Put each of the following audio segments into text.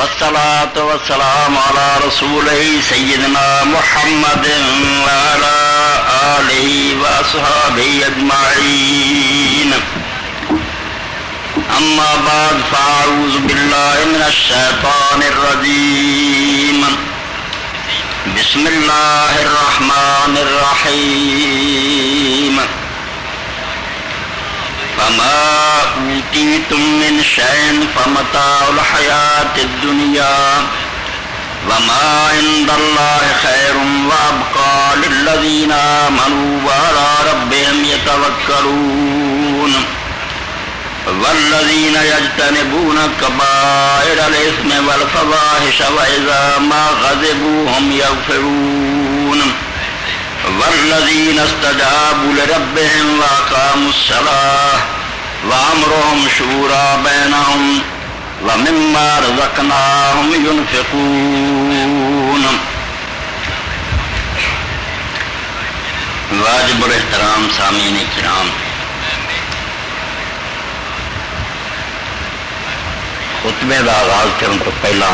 والصلاة والسلام على رسوله سيدنا محمد وعلى آله وأصحابه أجمعين. أما بعد فأعوذ بالله من الشيطان الرجيم. بسم الله الرحمن الرحيم. فما أوتيتم من شيء فمتاع الحياة الدنيا وما عند الله خير وأبقى للذين آمنوا وعلى ربهم يتوكلون. والذين يجتنبون كبائر الإثم والفواحش وإذا ما غضبوا هم يغفرون. والذين استجابوا لربهم وأقاموا الصلاة وأمرهم شورى بينهم ومما رزقناهم ينفقون. واجب الاحترام سامعین کرام، خطبے کا آغاز کرنے تو پہلا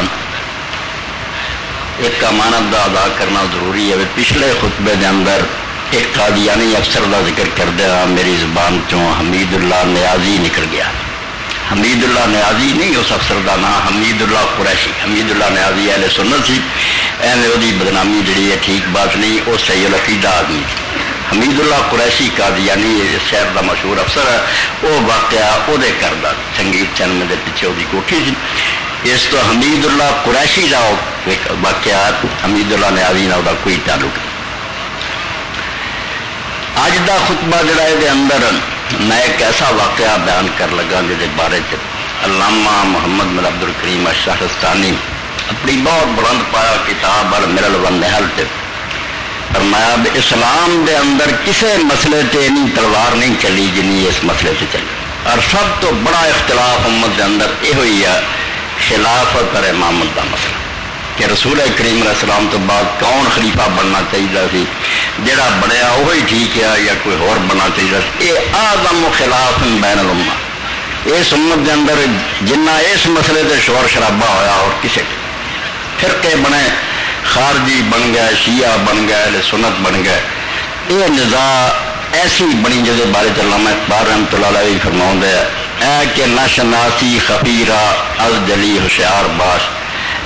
ایک امانت کا ادا کرنا ضروری ہے. پچھلے خطبے کے اندر ایک قادیانی افسر کا ذکر کردیا میری زبان چوں حمید اللہ نیازی نکل گیا. حمید اللہ نیازی نہیں اس افسر کا نام، حمید اللہ قریشی. حمید اللہ نیازی اہل سنت سی، ایویں وہ بدنامی جڑی ہے ٹھیک بات نہیں، وہ صحیح العقیدہ آدمی. حمید اللہ قریشی قادیانی شہر کا مشہور افسر ہے. وہ واقعہ وہ کردا سنگیت چینل کے پیچھے وہ کوٹھی سی. اس تو حمید اللہ قریشی کا واقعات حمید اللہ نیازی نال کوئی تعلق نہیں. اج کا خطبہ جڑا یہ اندر میں ایک ایسا واقعہ بیان کر لگا جس بارے علامہ محمد بن عبد الکریم الشہرستانی اپنی بہت بلند پایا کتاب الملل والنحل سے فرمایا اسلام دے اندر کسے مسئلے تے نہیں تلوار نہیں چلی جنی اس مسئلے سے چلی. اور سب تو بڑا اختلاف امت دے اندر یہ ہوئی ہے خلافت اور امامت کا مسئلہ کہ رسول کریم علیہ السلام تو بعد کون خلیفہ بننا چاہیے سی، جڑا بنیا وہی ٹھیک ہے یا کوئی اور بننا چاہیے. یہ آدم خلاف بین الامہ اس امت کے اندر جنہ اس مسئلے سے شور شرابہ ہویا اور کسے فرقے بنے، خارجی بن گئے، شیعہ بن گئے، اہل سنت بن گئے. یہ نزاع ایسی بنی جس بارے علامہ اقبال رحمۃ اللہ علیہ فرماؤں ہے اے کہ نشناسی خفیرہ از جلی ہوشیار باش،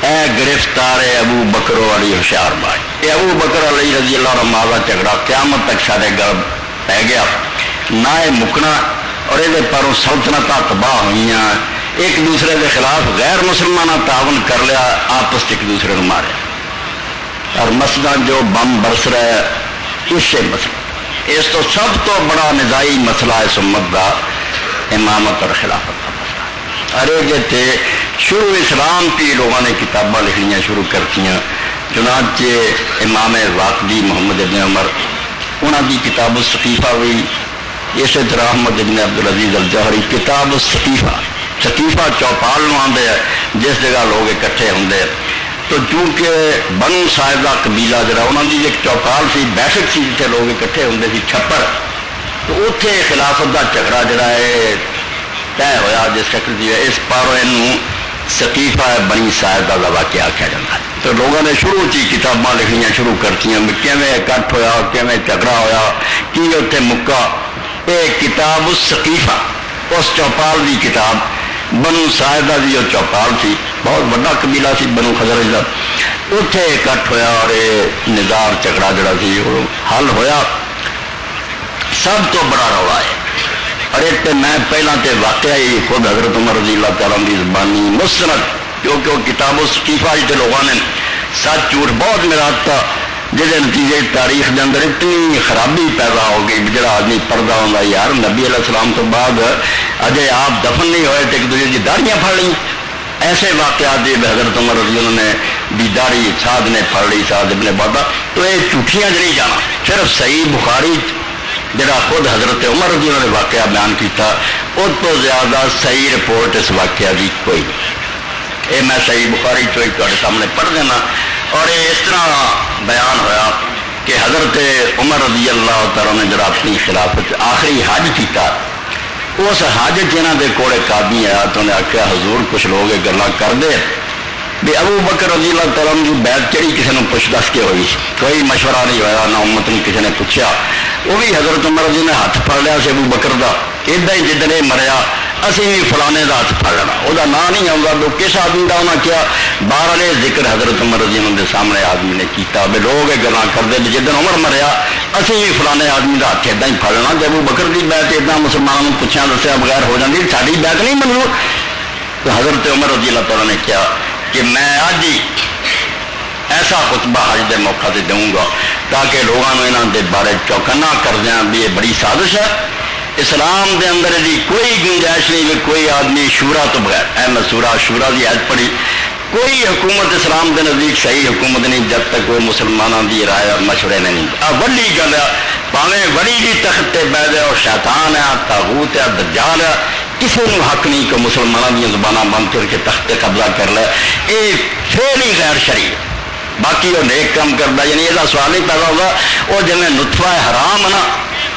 اے گرفتار ابو بکر علی ہوشیار باش. یہ ابو بکر علی رضی اللہ عنہ کا جھگڑا قیامت تک سارے گل پی گیا، نہ یہ مکنا اور یہ پروں سلطنت تباہ ہوئی، ایک دوسرے کے خلاف غیر مسلمانہ تعاون کر لیا، آپس ایک دوسرے کو مارے. اور مسئلہ جو بم برس رہا ہے اس سے مسئلہ، اس تو سب تو بڑا نزاعی مسئلہ اس امت کا امامت اور خلافت کا مسئلہ. ارے جیتے شروع اسلام کی لوگوں نے کتاباں لکھنیاں شروع کرتی، چنانچہ امام واقعی محمد ابن عمر انہوں کی کتاب السقیفہ ہوئی. اسی طرح احمد ابن عبدالعزیز الجوہری کتاب السقیفہ، سقیفہ چوپال آتے ہیں جس جگہ لوگ اکٹھے ہوں. تو چونکہ بنو ساعدہ قبیلہ جڑا انہوں کی ایک چوپال سی، بیٹھک سی جیسے لوگ اکٹھے ہوں سی چھپر، تو اتنے خلافت کا جھگڑا جڑا ہے طے ہوا جس شکل کی اس پاروں سقیفہ بنی ساعدہ کا واقعہ آخیا جاتا ہے. تو لوگوں نے شروع سے کتاباں لکھنیاں شروع کرتی کیویں اکٹھ ہوا، کیویں جھگڑا ہوا، کی اتنے مکا. یہ کتاب السقیفہ اس چوپال کی کتاب، بنو ساعدہ کی جو چوپال سی بہت بڑا قبیلہ سی بنو خزرج کا، اتنے اکٹھ ہوا اور یہ نظام جھگڑا جڑا سی وہ حل ہویا. سب تو بڑا رولا ہے. اور ایک تو میں پہلا تے واقعہ ہی خود حضرت عمر رضی اللہ تعالیٰ کی زبانی مستند، کیونکہ وہ کتاب السقیفہ جیسے لوگوں نے سچ جھوٹ بہت ملاتا، جہاں نتیجے تاریخ کے اندر اتنی خرابی پیدا ہو گئی جڑا آدمی پردہ ہوتا یار نبی علیہ السلام تو بعد اجے آپ دفن نہیں ہوئے تو ایک دوسرے کی داڑیاں پھڑ لی. ایسے واقعات حضرت عمر رضی اللہ نے بھی داڑھی سعد نے پھڑ لی، سعد ابن عبادہ. تو یہ جھوٹیاں نہیں جانا، صرف صحیح بخاری جڑا خود حضرت عمر رضی اللہ نے واقعہ بیان کیتا اس تو زیادہ صحیح رپورٹ اس واقعہ کی کوئی نہیں. یہ میں صحیح بخاری چوئی تھوڑے سامنے پڑھ دینا. اور یہ اس طرح بیان ہوا کہ حضرت عمر رضی اللہ تعالیٰ نے جڑا اپنی خلافت آخری حج کیتا، اس حج جنہ دے کوڑے ایک آدمی آیا تو انہیں آخیا حضور کچھ لوگ یہ گلاں کر دے بھی ابو بکر رضی اللہ تعالیٰ کی بیعت چڑھی کسی نے پوچھ دس کے ہوئی، کوئی مشورہ نہیں ہوا، نہ امت نے کسی نے پوچھا. وہ بھی حضرت عمر رضی نے ہاتھ پھڑ لیا سی ابو بکر دا، ادا ہی جدن یہ مریا اسی بھی فلانے کا ہاتھ پھڑ لینا، وہ نام نہیں آتا تو کس آدمی کا انہیں کیا باہر والے ذکر حضرت عمر رضی اللہ کے سامنے آدمی نے کیتا بھی لوگ یہ گلاں کرتے بھی جدن عمر مریا اسی بھی فلانے آدمی کا ہاتھ ادا ہی پھڑ لینا. جب ابو بکر کی بیعت ادا مسلمانوں کو پوچھا دسیا بغیر ہو جاتی، ساری بیعت نہیں منو. تو حضرت عمر رضی اللہ تعالیٰ نے کیا کہ میں اج ہی ایسا خطبہ حج کے موقع سے دوں گا تاکہ لوگوں یہاں کے بارے چوکنا کر دیا بھی یہ بڑی سازش ہے. اسلام دے اندر دی کوئی گنجائش نہیں کہ کوئی آدمی شورا تو بغیر احمد سورا شورا کی عید پڑھی کوئی حکومت اسلام کے نزدیک صحیح حکومت نہیں جب تک وہ مسلمانوں کی رائے اور مشورے نے نہیں. وڈی گل ہے پاویں وڑی بھی تخت تے بیٹھ جائے اور شیطان ہے طاغوت ہے دجال ہے، کسی نے حق نہیں کہ مسلمانوں کی زبانیں بند کر کے تخت تے قبضہ کر لے. یہ فعل ہی غیر شرعی. باقی وہ نیک کام کرتا یعنی یہ سوال نہیں پیدا ہوگا وہ جی نطفہ حرام ہے نا،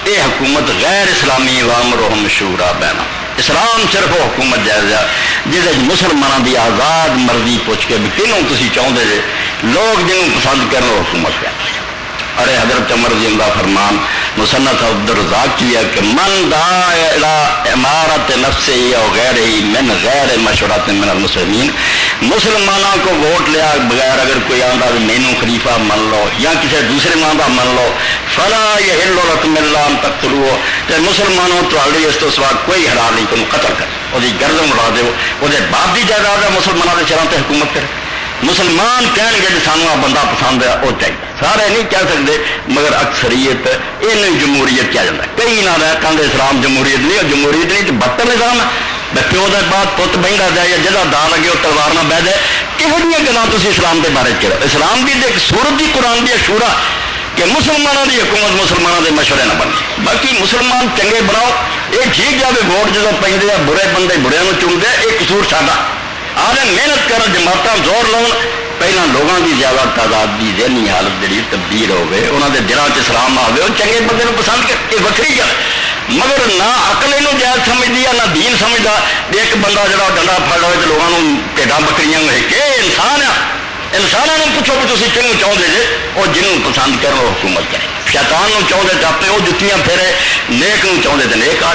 یہ حکومت غیر اسلامی وامرہم شورا بینا. اسلام صرف وہ حکومت جائز ہے جس مسلمانوں کی آزاد مرضی پوچھ کے بھی کنوں تھی چاہتے جی لوگ جنہوں پسند کریں وہ حکومت ہے. ارے حضرت عمر رضی اللہ فرمان مصنف عبدالرزاق کی ہے کہ من دعا الی امارت نفسہ او غیرہ من غیر مشورۃ من المسلمین، مسلمانوں کو ووٹ لیا بغیر اگر کوئی آندا بھی مینو خلیفہ من لو یا کسی دوسرے ماں کا من لو فلا یحل لکم الا ان تقتلوہ، کہ مسلمانوں تواڈی اس تو سوا کوئی حلال نہیں تمہیں قتل کر وہ گردن اڑا دو، وہ باپ کی جائیداد ہے مسلمانوں کے سراں تے حکومت کرے. مسلمان کہن گے کہ سانوں آ بندہ پسند ہے وہ چاہیے، سارے نہیں کہہ سکتے مگر اکثریت یہ جمہوریت کیا جاتا ہے. کئی نہ رہ کہ اسلام جمہوریت نہیں، اور جمہوریت نہیں تو بدتر نظام ہے. پیو کے بعد پت بہنگا جائے یا جہاں دا لگے وہ تلوار نہ بہ جائے. کہہو گلان تھی اسلام کے بارے کرو. اسلام کی ایک سورت کی قرآن کی شورا کہ مسلمانوں کی حکومت مسلمانوں کے مشورے نہ بنے. باقی مسلمان چنگے بناؤ، یہ ٹھیک جائے ووٹ جب پہ برے بندے برے چنتے یہ قصور ساڈا. آج محنت کر جماعتیں زور لاؤ پہلے لوگوں کی زیادہ تعداد کی ذہنی حالت جی تبدیل ہوگی، انہوں کے دلوں سے سلام آئے وہ چنگے بندے پسند کر یہ وکری گل. مگر نہ عقل یہ جائز سمجھتی ہے نہ دین سمجھتا. ایک بندہ جڑا ڈنڈا پھڑ لو تو لوگوں ٹھیڈا بکریاں کہ انسان ہے. انسانوں نے پوچھو کہ تھی کنوں چاہتے جی وہ جنوں پسند کرو وہ حکومت کرے. شیطان چاہتے تو اپنے وہ جتیاں پھیرے، نیک چاہتے تو نیک آ.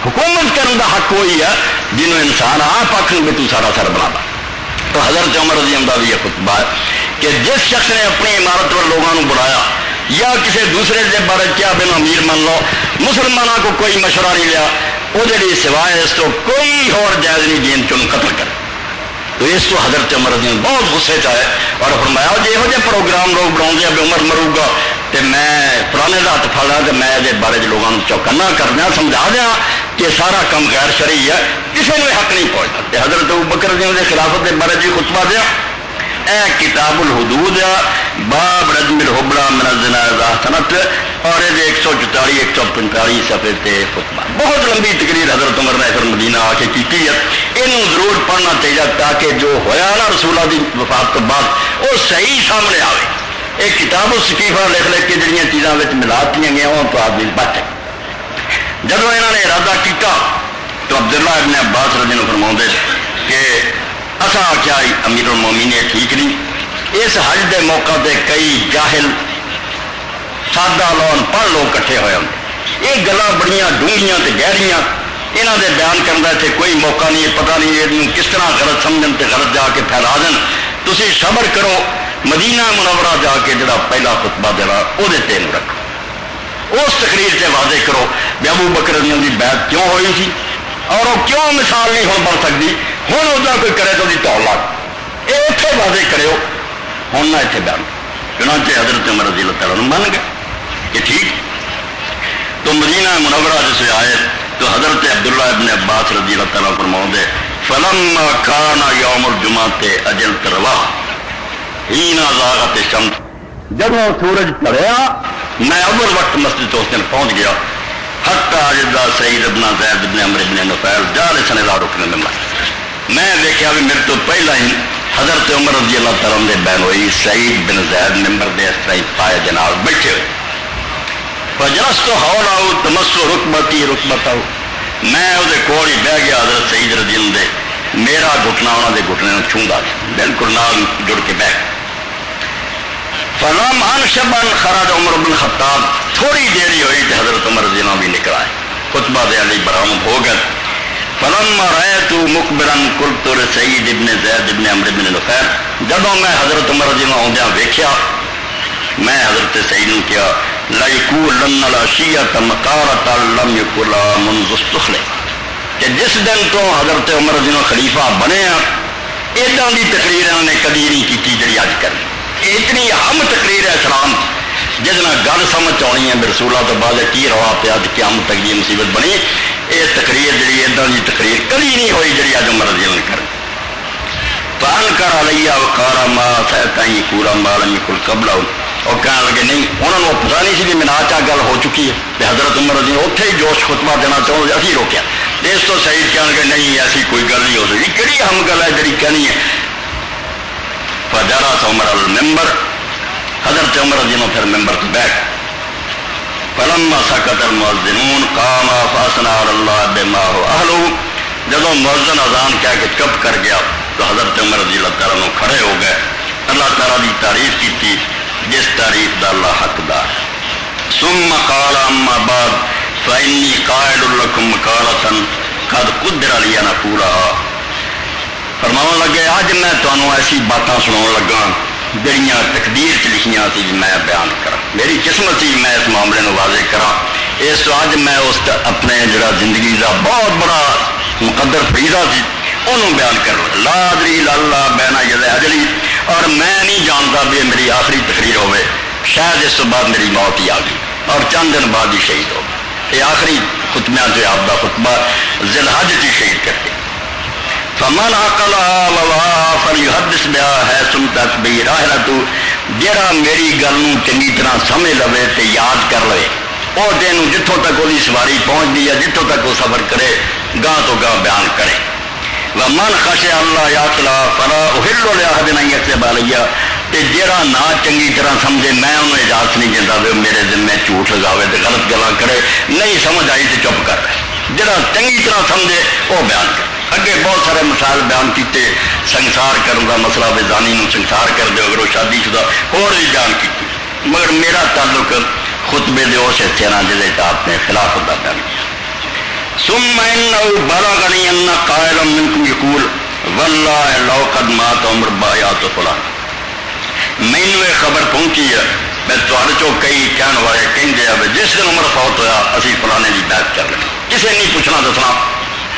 حکومت کرنے کا حق وہی ہے جنہوں انسان آپ آخر بھی تو سارا سر بنا. تو حضرت عمر رضی اللہ بھی یہ خطبہ ہے کہ جس شخص نے اپنی عمارت پر لوگوں بلایا یا کسی دوسرے کے بارے کیا بن امیر من لو، مسلمانوں کو کوئی مشورہ نہیں لیا، وہ جی سوائے اس تو کوئی اور جائز نہیں جن چن قتل کرے. تو اس تو حضرت عمر رضی اللہ بہت غصے چاہے اور فرمایا جی یہو جہ پروگرام لوگ بنا بھی عمر مرو گا تو میں پرانے کا ہاتھ پھڑا تو میں یہ بارے لوگوں چوکنا کر دیا سمجھا دیا کہ سارا کام غیر شرعی ہے، کسی نے حق نہیں پہنچتا. حضرت ابوبکر رضی اللہ کے خلافت کے بارے جی خطبہ دیا اے کتاب الحدود باب رجم الحبرہ من الزنا اذا احسنت اور یہ 144 145 صفحے تے خطبہ. بہت لمبی تقریر حضرت عمر نے پھر مدینہ آ کے کی ہے. یہ ضرور پڑھنا چاہیے تاکہ جو ہوا نا رسول اللہ کی وفات تو بعد وہ صحیح سامنے آئے. ایک کتاب السکیفہ لکھ کے جڑیاں چیزاں ملا دی گئی وہ تو آدمی بچ. جب انہوں نے ارادہ کیا تو عبداللہ ابن عباس رضی اللہ فرماؤں کہ اصا آخیا امیر المومنین ٹھیک نہیں. اس حج کے موقع پہ کئی جاہل سادہ لون پڑھ لوگ کٹھے ہوئے ہوں. یہ گلاں بڑیاں ڈونگیاں تے گہریاں یہاں دے بیان کرنا اتنے کوئی موقع نہیں، پتہ نہیں یہ کس طرح غلط سمجھن تے غلط جا کے پھیلا دین. تسی صبر کرو، مدینہ منورہ جا کے جڑا پہلا خطبہ جڑا وہ تین رکھو، اس تقریر سے واضح کرو کہ ابو بکر رضی اللہ کی بیعت کیوں ہوئی تھی اور وہ کیوں مثال نہیں ہو بن سکتی. ہوں ادا کوئی کرے تو توڑ لاگ یہ اتنے واضح کرو، ہوں نہ اتنے بیان. چنانچہ حضرت عمر رضی اللہ تعالیٰ مان گئے کہ ٹھیک. تو مدینہ منورہ جسے آئے تو حضرت عبداللہ ابن عباس رضی اللہ تعالیٰ فرماؤں دے فلما کان یوم الجمعہ اجل تروا حین زاغت الشمس، جب وہ سورج چڑھیا میں اول وقت مسجد تو اس دن پہنچ گیا. حتی اذا سعید ابن زید ابن عمرو ابن نفیل جالسا الی رکن المسجد، میں دیکھا بھی میرے تو پہلا ہی حضرت عمر رضی اللہ تعالیٰ نے بیان ہوئی سعید بن زید ممبر دے اس طرح پائے جناب بیٹھے ہوئے. فجلست حوله تمس رکبتی رکبتہ، میں وہ کول ہی بہ گیا حضرت سعید رضی اللہ دے میرا گھٹنا انہوں کے گھٹنے میں چھوندا بالکل نال جڑ کے بہ فلم ان شبن خرج عمر بن خطاب تھوڑی دیر ہی ہوئی تو حضرت عمر رضی اللہ بھی نکل آئے خطبہ دے علی برآمد ہو گئے فلما رأيت مقبلا قلت لسعید ابن زید ابن عمرو بن نفیل جدوں میں حضرت عمر رضی اللہ آدھا ویکھیا میں حضرت سعید نے کیا لَيَكُولَنَّ الْعَشِيَّةَ مَقَارَةً لَمْ يُكُلَا مُنْذُ اسْتُخْلِفَ کہ جس دن تو حضرت عمر رضی اللہ خلیفہ بنے ایڈاں دی تقریر انہوں نے کدی نہیں کی جڑی اج کر اتنی اہم تقریر ہے اسلام جس میں گل سمجھ آنی ہے رسول اللہ تو بعد کی روا پیا قیامت تک یہ مصیبت بنی یہ تقریر جڑی ایڈاں دی تقریر کدی نہیں ہوئی جڑی اج عمر رضی اللہ نے کر فان کر علیہ وقال ما سیتائی پورا مالم کل قبلہ اور کہنے لگے نہیں انہوں نے پتا نہیں سی بھی مناچ گل ہو چکی ہے کہ حضرت عمر رضی اللہ اتنے ہی جوش خطبہ دینا چاہو اسی روکیا اس تو سعید کہنے لگے نہیں ایسی کوئی گل نہیں ہو سکتی کہڑی اہم گل ہے جڑی کہنی ہے فجرس عمر المنبر حضرت عمر رضی اللہ پھر ممبر سے بیٹھ فلما سکت المؤذنون قام فاثنى على الله بما هو اهله جب مؤذن اذان کہہ کے چپ کر گیا تو حضرت عمر رضی اللہ تعالیٰ عنہ کھڑے ہو گئے اللہ تعالیٰ کی تعریف کی تھی جس تعریف دا اللہ حقدار ثم قال اما بعد فإني قائل لكم مقالة قد قدر لي ان اقولها فرماؤں لگے اج میں تمہیں ایسی باتاں سناؤں لگا جڑیاں تقدیر چ لکھیاں سی میں بیان کرا میری قسمت سی میں اس معاملے کو واضح کرا اس اج میں اس اپنے جڑا زندگی دا بہت بڑا مقدر فریضہ سی انہوں بیان کر لا ادری اللہ بین ید اجلی اور میں نہیں جانتا بھی میری آخری تقریر ہوئے شاید اس تو بعد میری موت ہی آ گئی اور چند دن بعد ہی شہید ہو یہ آخری خطبہ جو آپ کا خطبہ ذی الحج کی شہید کرتے فمن عقلها ووعاها فليحدث بها حيث تسبی راحلۃ جڑا میری گل نوں چنگی طرح سمجھ لوے تے یاد کر لے وہ دن جتوں تک وہ سواری پہنچتی ہے جتوں تک وہ سفر کرے گاہ تو گاہ بیان کرے ومن خشی اللہ یعقلا فلا احل لاحد ان یکذب علی تے جڑا نہ چنگی طرح سمجھے میں انہوں اجازت نہیں دیتا کہ میرے ذمے جھوٹ لگاوے تے غلط گلاں کرے نہیں سمجھ آئی تے چپ کر جڑا چنگی طرح سمجھے وہ بیان کرے اگے بہت سارے مسائل بیان کیتے سنسار کرنے کا مسئلہ بے زانی نو سنسار کر دے اگر وہ شادی شدہ اور بھی بیان کی مگر میرا تعلق خطبے دے اس حصے نال جہدے آپ نے خلافت کا بیان کیا ثم انه بلغني ان قائلا منكم يقول والله لو قد مات عمر بایات فلان مینوں یہ خبر پہنچی ہے میں تہاڈے چوں کئی کہن والے کہندے ہیں جس دن عمر فوت ہویا اسی فلانے دی بیعت کر لیں کسے نہیں پوچھنا دسنا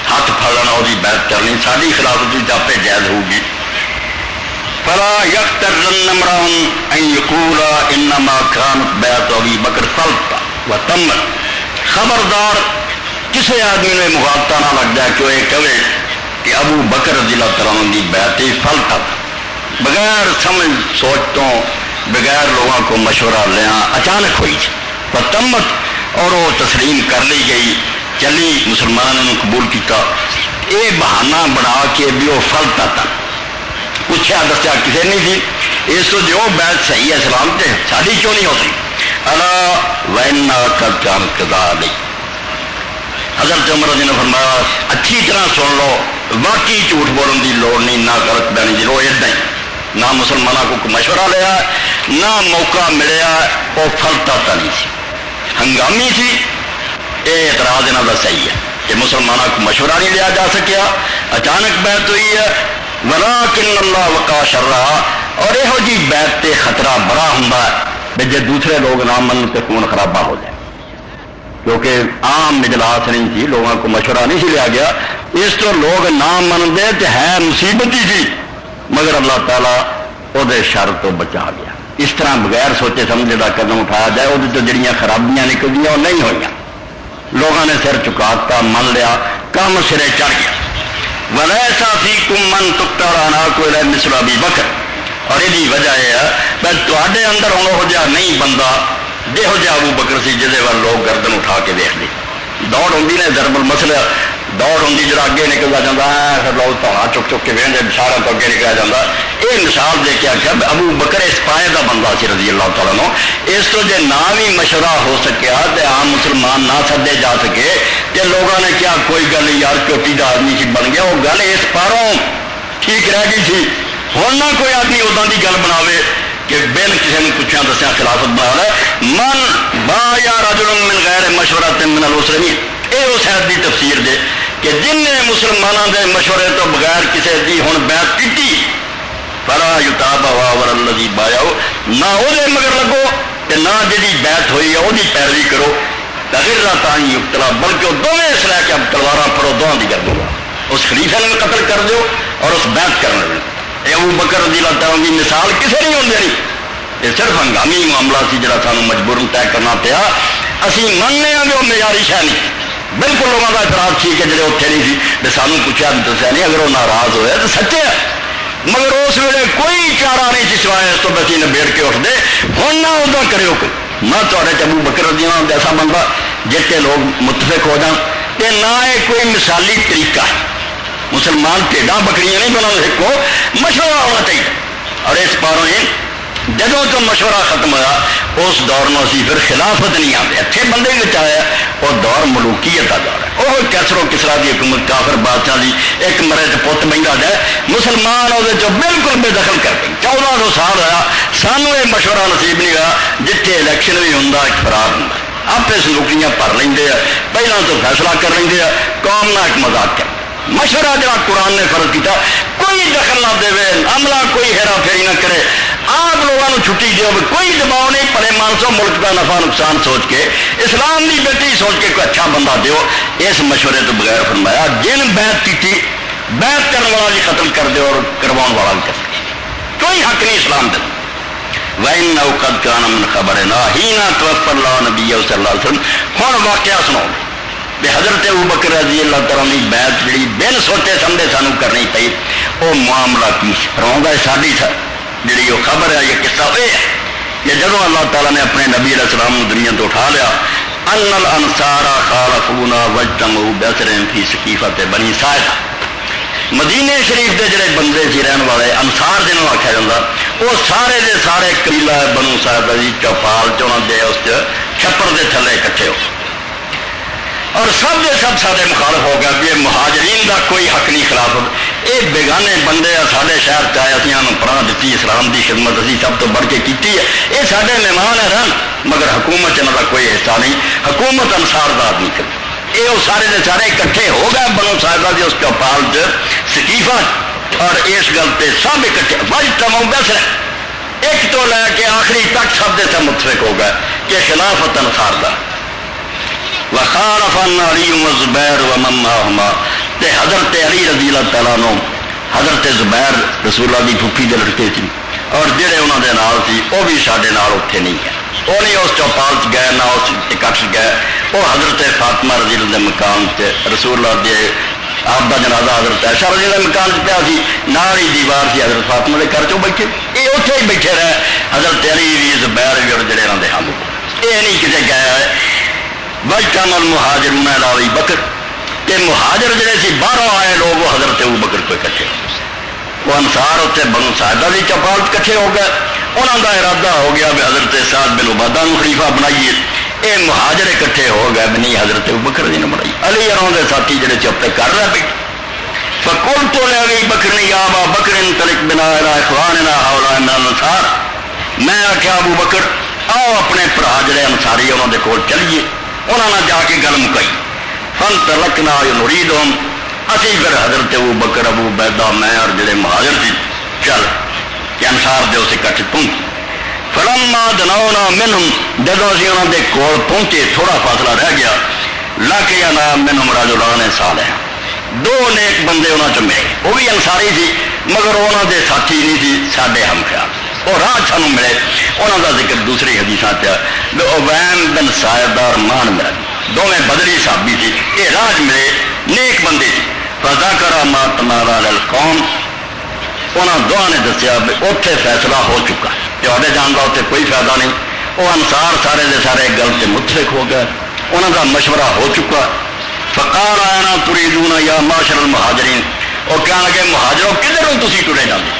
ہاتھ پھڑنا وہ بیعت کرنی ساری خلافت بھی آپ جائز ہوگی فلا یغترن امرأ ان یقول انما كانت بیعت ابی بکر فلتا وتمت خبردار کسی آدمی نے مغالطہ نہ لگ جائے کہ وہ یہ کہے کہ ابو بکر رضی اللہ تعالیٰ عنہ کی بیعت فلتا بغیر سمجھ سوچ تو بغیر لوگوں کو مشورہ لیا اچانک ہوئی وتمت اور وہ تسلیم کر لی گئی چلی مسلمانوں نے قبول کیا یہ بہانہ بنا کے بھی وہ فلتا تھا پوچھا دسیا کسی نہیں تھی اس کو جو بیعت صحیح ہے اسلام سے ساری کیوں نہیں ہو سکتی الا وَإِنَّا قَدْ كَانَتْ كَذَلِكَ حضرت عمر نے فرمایا اچھی طرح سن لو واقعی جھوٹ بولنے کی لوڑ نہیں نہ غلط بیانی کی لوڑ ادا ہی نہ مسلمانوں کو مشورہ لیا نہ موقع ملیا وہ فلتا تا نہیں سی ہنگامی سی یہ اعتراض یہاں کا صحیح ہے کہ مسلمانوں کو مشورہ نہیں لیا جا سکیا اچانک بیعت ہوئی ہے ولیکن اللہ وقا شرها اور یہو جی بیعت تے خطرہ بڑا ہوں جی دوسرے لوگ نہ من تے خون خرابہ ہو جائے کیونکہ عام اجلاس نہیں تھی لوگوں کو مشورہ نہیں سی لیا گیا اس تو لوگ نہ منتے تو ہے مصیبت ہی تھی مگر اللہ تعالیٰ وہ شر تو بچا گیا اس طرح بغیر سوچے سمجھے کا قدم اٹھایا جائے وہ جڑیاں خرابیاں نکلدیاں وہ نہیں ہوئی لوگوں نے سر چکاتا من لیا کام سرے چڑھ گیا ولیسا فیکم من تقطع اعناقہ الا مثل ابی بکر اور یہ وجہ یہ ہے کہ تے اندر ہوں وہ جہاں نہیں بندہ جہو جہ ابو بکر سی جہد وال لوگ گردن اٹھا کے دیکھ لی دوڑ ہوتی نے ضرب المثل ਦੌੜ ਹੁੰਦੀ ਜਿਹੜਾ ਅੱਗੇ ਨਿਕਲਦਾ ਜਾਂਦਾ ਫਿਰ ਲੋਕ ਧੌਣਾ ਚੁੱਕ ਚੁੱਕ ਕੇ ਵੇਂਦੇ ਸਾਰਾ ਤੋਂ ਅੱਗੇ ਨਿਕਲਿਆ ਜਾਂਦਾ। ਇਹ ਮਿਸਾਲ ਦੇ ਕੇ ਆਖਿਆ ਅਬੂ ਬਕਰ ਇਸ ਪਾਏ ਦਾ ਬੰਦਾ ਸੀ ਰਜ਼ੀ ਅੱਲਾਹ ਤਆਲਾ ਨੂੰ। ਇਸ ਤੋਂ ਜੇ ਨਾ ਵੀ ਮਸ਼ਵਰਾ ਹੋ ਸਕਿਆ ਤੇ ਆਮ ਮੁਸਲਮਾਨ ਨਾ ਸੱਦੇ ਜਾ ਸਕੇ ਤੇ ਲੋਕਾਂ ਨੇ ਕਿਹਾ ਕੋਈ ਗੱਲ ਨਹੀਂ ਯਾਰ ਚੋਟੀ ਦਾ ਆਦਮੀ ਸੀ ਬਣ ਗਿਆ, ਉਹ ਗੱਲ ਇਸ ਪਾਰੋਂ ਠੀਕ ਰਹਿ ਗਈ ਸੀ। ਹੁਣ ਨਾ ਕੋਈ ਆਦਮੀ ਉਦਾਂ ਦੀ ਗੱਲ ਬਣਾਵੇ کہ بن کسی نے پوچھا دسیا خلافت بنا لے من با یا رجل من غیر مشورت من الاسرین. یہ اس حد کی تفسیر دے کہ جن نے مسلمانوں کے مشورے تو بغیر کسی کی ہوں بیعت کی فلا یتابع والذی بایعوا، نہ وہ مگر لگو کہ نہ جی بیعت ہوئی ہے وہی پیروی کرو. تغرۃ ان یقتلا، بلکہ وہ دونوں اس لے کے اب تلوار پھڑو دونوں کی گردوں اس خلیفے نے قتل کر دو اور اس بیعت کرنے میں. ابو بکر رضی اللہ تعالیٰ کی مثال کسی نہیں ہوں دینی. یہ صرف ہنگامی معاملہ سی جڑا سانو مجبورن طے کرنا پیا. اسی مننے ہاں وہ معیاری شہ نہیں، بالکل لوگوں کا اعتراض سی کہ جڑے اتنے نہیں سی تو سانو پوچھا دسیا نہیں. اگر وہ ناراض ہوئے تو سچے ہے، مگر اس ویلے کوئی چارہ نہیں سی سوائے اس تو بچی نبیڑ کے اٹھ دے. ہوں نہ ادا کرو کوئی نہ تے ابو بکر رضی اللہ ایسا بندہ جتنے لوگ متفق ہو جان تے نہ یہ کوئی مثالی طریقہ ہے. مسلمان بھیڑاں بکریاں نہیں بنا سکو، مشورہ ہونا چاہیے. اور اس پاروں جدوں تو مشورہ ختم ہوا اس دور میں اسی پھر خلافت نہیں آتے. اتنے بندے بھی آیا وہ دور ملوکیت کا دور ہے. وہ کیسرو کسرا کی حکومت کافر بادشاہ دی ایک مرے چ پت بہتا جائے مسلمان وہ بالکل بے دخل کر دیں. 1400 سال ہوا سانو یہ مشورہ نصیب نہیں ہوا. جتنے الیکشن بھی ہوں ایک فرار ہوں آپ سلوکیاں بھر لیں پہلے تو فیصلہ کر لیں قوم نہ ایک مذاق کر. مشورہ جڑا قرآن نے فرض کیا کوئی دخل نہ دے، عملہ کوئی ہیرا پھیری نہ کرے. آپ لوگوں چھٹی دو، کوئی دباؤ نہیں. پڑے مانسو ملک کا نفع نقصان سوچ کے اسلام کی بیٹی سوچ کے کوئی اچھا بندہ دیو. اس مشورے تو بغیر فرمایا جن بیعت کی بیعت کرنے والا بھی قتل کر دے اور کرواؤ والا بھی قتل. کوئی حق نہیں اسلام دے. وَإِنَّهُ قَدْ كَانَ مِنْ خَبَرِنَا حِينَ تَوَفَّى اللَّهُ نَبِيَّهُ صلی اللہ علیہ وسلم. ہوں واقعہ سناؤ کہ حضرت ابو بکر رضی اللہ تعالیٰ کی بیعت جڑی بن سوچے سمجھے سانو کرنی پئی وہ معاملہ کی فرماؤں ساری جڑی وہ خبر ہے یہ قصہ یہ ہے کہ جدوں اللہ تعالیٰ نے اپنے نبی علیہ السلام دنیا تو اٹھا لیا ان الانصار خالفونا واجتمعوا بأسرهم فی سقیفۃ بنی ساعدہ. مدینے شریف کے جڑے بندے سی رہن والے انصار جنہوں آخیا جاتا وہ سارے دے سارے قبیلہ بنو ساعدہ دی چوپال چونا دے اس چھپر دے تھلے اکٹھے ہو اور سب کے سب سارے مخالف ہو گیا کہ مہاجرین کا کوئی حق نہیں. خلافت یہ بیگانے بندے سارے شہر چاہے اِسی پڑھا دیتی اسلام کی خدمت اسی سب تو بڑھ کے کی ہے. یہ سارے مہمان ہے رہن مگر حکومت یہاں کا کوئی حصہ نہیں. حکومت انصار دا نہیں کرتی. یہ وہ سارے کے سارے اکٹھے ہو گئے بنو صاحبہ کی اس چوپال سقیفہ اور اس گل پہ سب اکٹھے بج تمام دس رہے ایک تو لے کے آخری تک سب سے متفق ہو گئے کہ خلافت انصار دا. وخالف علی وزبیر ومن معہما تے حضرت علی رضی اللہ تعالیٰ نو حضرت زبیر رسول اللہ دی پھوپھی دے لڑکے سی اور جڑے انہوں دے نال سی وہ بھی ساڈے نال اتنے نہیں گئے. وہ نہیں اس چوپال چ گئے نہ اس اکٹھ گئے. وہ حضرت فاطمہ رضی اللہ دے مقام سے رسول اللہ دے آپ کا جنازہ حضرت عائشہ رضی اللہ مکان سے پیا سی نال ہی دیوار سی حضرت فاطمہ کے گھر چوں بیٹھے. یہ اتنے ہی بیٹھے رہے حضرت علی بھی زبیر بھی اور جڑے انہوں دے ہم یہ نہیں کسی گئے ہے. وَاجْتَمَعَ الْمُهَاجِرُونَ عَلَىٰ أَبِي بَكْرٍ کہ مہاجر جڑے سی باہروں آئے لوگ وہ حضرت ابو بکر کو اکٹھے ہو گئے. وہ انصار اتنے بنو ساعدہ کی چوپال کٹھے ہو گئے. انہوں کا ارادہ ہو گیا بھی حضرت سعد بن عبادہ کو خلیفہ بنائیے. یہ مہاجر اکٹھے ہو گئے بھی نہیں حضرت ابو بکر جی نے بنائی. علی اور کے ساتھی جڑے چپے کر رہے بیٹھے فَقُلْتُ لِأَبِي بَكْرٍ يَا أَبَا بَكْرٍ انطَلِقْ بِنَا إِلَىٰ إِخْوَانِنَا هَٰؤُلَاءِ مِنَ الْأَنصَارِ. میں آخیا ابو بکر آؤ اپنے بھرا جڑے انصاری انہوں کے کول چلیے. انہوں نے جا کے گل مکائی. فَانْطَلَقْنَا نُرِيدُهُمْ اسی پھر حضرت ابو بکر ابو عبیدہ میں اور جڑے مہاجر تھی چل کہ انصار دے اسے کٹ پہنچ. فَلَمَّا دَنَوْنَا مِنْهُمْ جدوں اسی انہوں دے کول پہنچے تھوڑا فاصلہ رہ گیا لَقِيَنَا مِنْهُمْ رَجُلَانِ صَالِحَانِ دو نیک بندے انہوں چ ملے. وہ بھی انصاری سی مگر انہوں دے ساتھی نہیں سی ساڈے ہم خیال. اور راہ سانوں ملے انہوں کا ذکر دوسری حدیث عبیم بن ساعدہ اور مان ملا دونیں بدری صحابی تھی. یہ راج ملے نیک بندے تھی. فذکر ما تمارا للقوم انہوں دعا نے دسیا بھی اتنے فیصلہ ہو چکا تے جان کا اتنے کوئی فائدہ نہیں. وہ انصار سارے دے سارے گل سے متفق ہو گئے. انہوں کا مشورہ ہو چکا فقال انا تريدون یا معاشر المہاجرین، وہ کہنے لگے مہاجروں کدھر ہو تسی ٹرے جاندے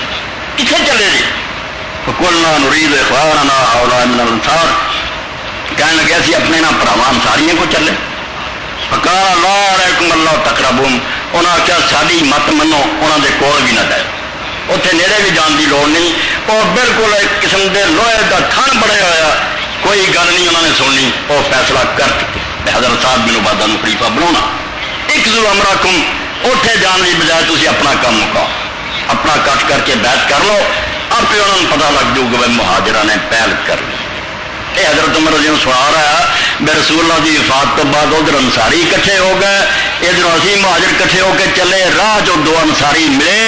کتنے چلے جی؟ فقلنا نريد اخواننا هؤلاء من الانصار، کہنے لگے اسی اپنے نہ بھراواں انصاریوں کو چلے. فقال لا علیکم اللہ تقربون، انہاں آخیا ساری مت منو، انہاں دے کول بھی نہ جاؤ، اتنے نیڑے بھی جان کی لوڑ نہیں. وہ بالکل ایک قسم کے لوہے کا تھن بڑھیا ہوا، کوئی گل نہیں انہوں نے سننی. وہ فیصلہ کر چکے حضرت صاحب بن عبادہ نو خلیفہ بنانا. ایک ضرور امراکم، اٹھے جان کی بجائے تھی اپنا کام مکاؤ، اپنا کٹ کر کے بیعت کر لو، آپ انہوں نے پتا لگ جاؤ کہ مہاجرہ نے پہل کر لی. یہ حضرت عمر رضی اللہ سنا رہا ہے بے رسول اللہ کی وفات تو بعد ادھر انصاری اکٹھے ہو گئے، ادھر اسی مہاجر اکٹھے ہو کے چلے. راہ جو دو انصاری ملے،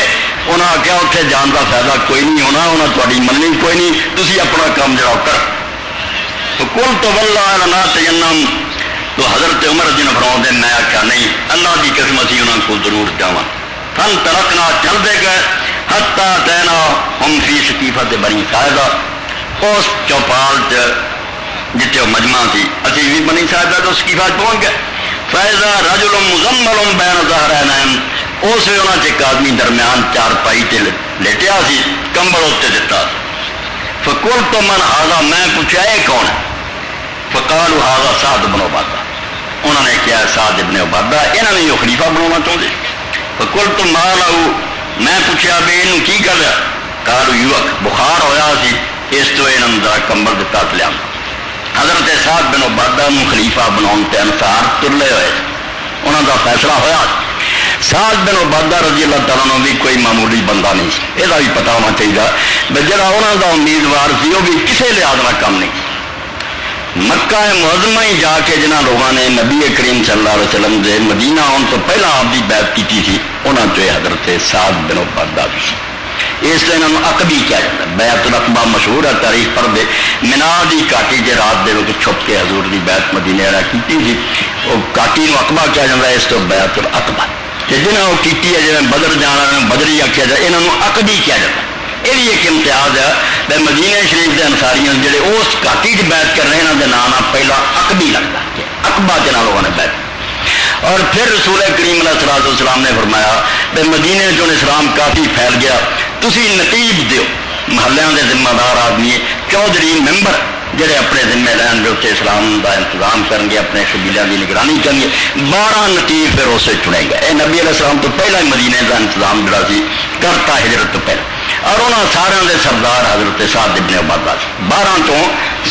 انہاں آخیا اتنے جان کا فائدہ کوئی نہیں ہونا، انہیں تاری مننی کوئی نہیں، تھی اپنا کام جڑا کر. تو کل تو واللہ نہ تجنم، تو حضرت عمر رضی اللہ فرماؤ دے میں آخیا نہیں اللہ کی قسم اسی انہوں کو ضرور جاواں. فن ترکنا چلتے گئے حتی تینا ہم فی سقیفۃ بنی ساعدہ، اس چوپال جتنے مجمع سی اسی بھی بنی ساعدہ تو سقیفہ پہنچ گئے. فیضا رجل مزمل بین ظہرینہم، اس ویلے انہوں ایک آدمی درمیان چار پائی تے لیٹیا سی، کمبل اتنے دتا. فقلت من ھذا، میں پوچھا یہ کون ہے؟ فقالوا ھذا سعد بن عبادہ، انہوں نے کیا سعد بن عبادہ، انہوں نے یہ خلیفہ بنانا چاہتے. فقلت ما لہ، میں پوچھا بے انہوں کی کر رہا؟ قالوا یوک، بخار ہویا سی اس تو انہوں نے ذرا کمبل دتا لیا. حضرت سعد بن عبادہ نو خلیفہ بناؤن تے انصار ترلے ہوئے، انہوں کا فیصلہ ہوا. سعد بن عبادہ رضی اللہ تعالیٰ عنہ بھی کوئی معمولی بندہ نہیں سی، یہ بھی پتا ہونا چاہیے جڑا انہوں کا امیدوار سی وہ بھی کسی لحاظ کا کم نہیں. مکہ معظمہ ہی جا کے جنہ لوگوں نے نبی کریم صلی اللہ علیہ وسلم دے مدینہ آن تو پہلا آپ کی بیعت کی تھی، انہوں چ حضرت سعد بن عبادہ بھی سی. اس لیے انہوں عقبی کیا جاتا ہے. بیعت العقبہ مشہور ہے، تاریخ پر دے مینا دی کاٹی کے رات دے وقت چھپ کے حضور دی بیعت مدینے والا کی تھی، وہ کاٹی نو عقبہ کیا جاتا ہے، اس تو بیعت العقبہ. جنہیں وہ کی ہے جی بدر جانا بدری آخیا جائے، انہوں عقبی کیا جاتا ہے. یہ بھی ایک امتیاز ہے بے مدینہ شریف کے انصاریوں جڑے اس کاٹی چ بیعت کر رہے ہیں نام پہلا عقبی لگتا ہے، عقبہ جنہ لوگوں نے بیعت. اور پھر رسول کریم علیہ الصلوۃ والسلام نے فرمایا بے مدینے چ اسلام کافی پھیل گیا، تسی نتیب دیو، محلیاں دے ذمہ دار آدمی چودھری ممبر جڑے اپنے ذمے لین دے اتنے اسلام کا انتظام کریں گے، اپنے قبیلے کی نگرانی کریں گے. 12 نتیب پھر اسے چنے گئے. یہ نبی علیہ السلام تو پہلا ہی مدینے کا انتظام جڑا سی کرتا ہجرت تو پہلے. اور انہوں سارے دے سردار حضرت سعد بن عبادہ سی. 12 تو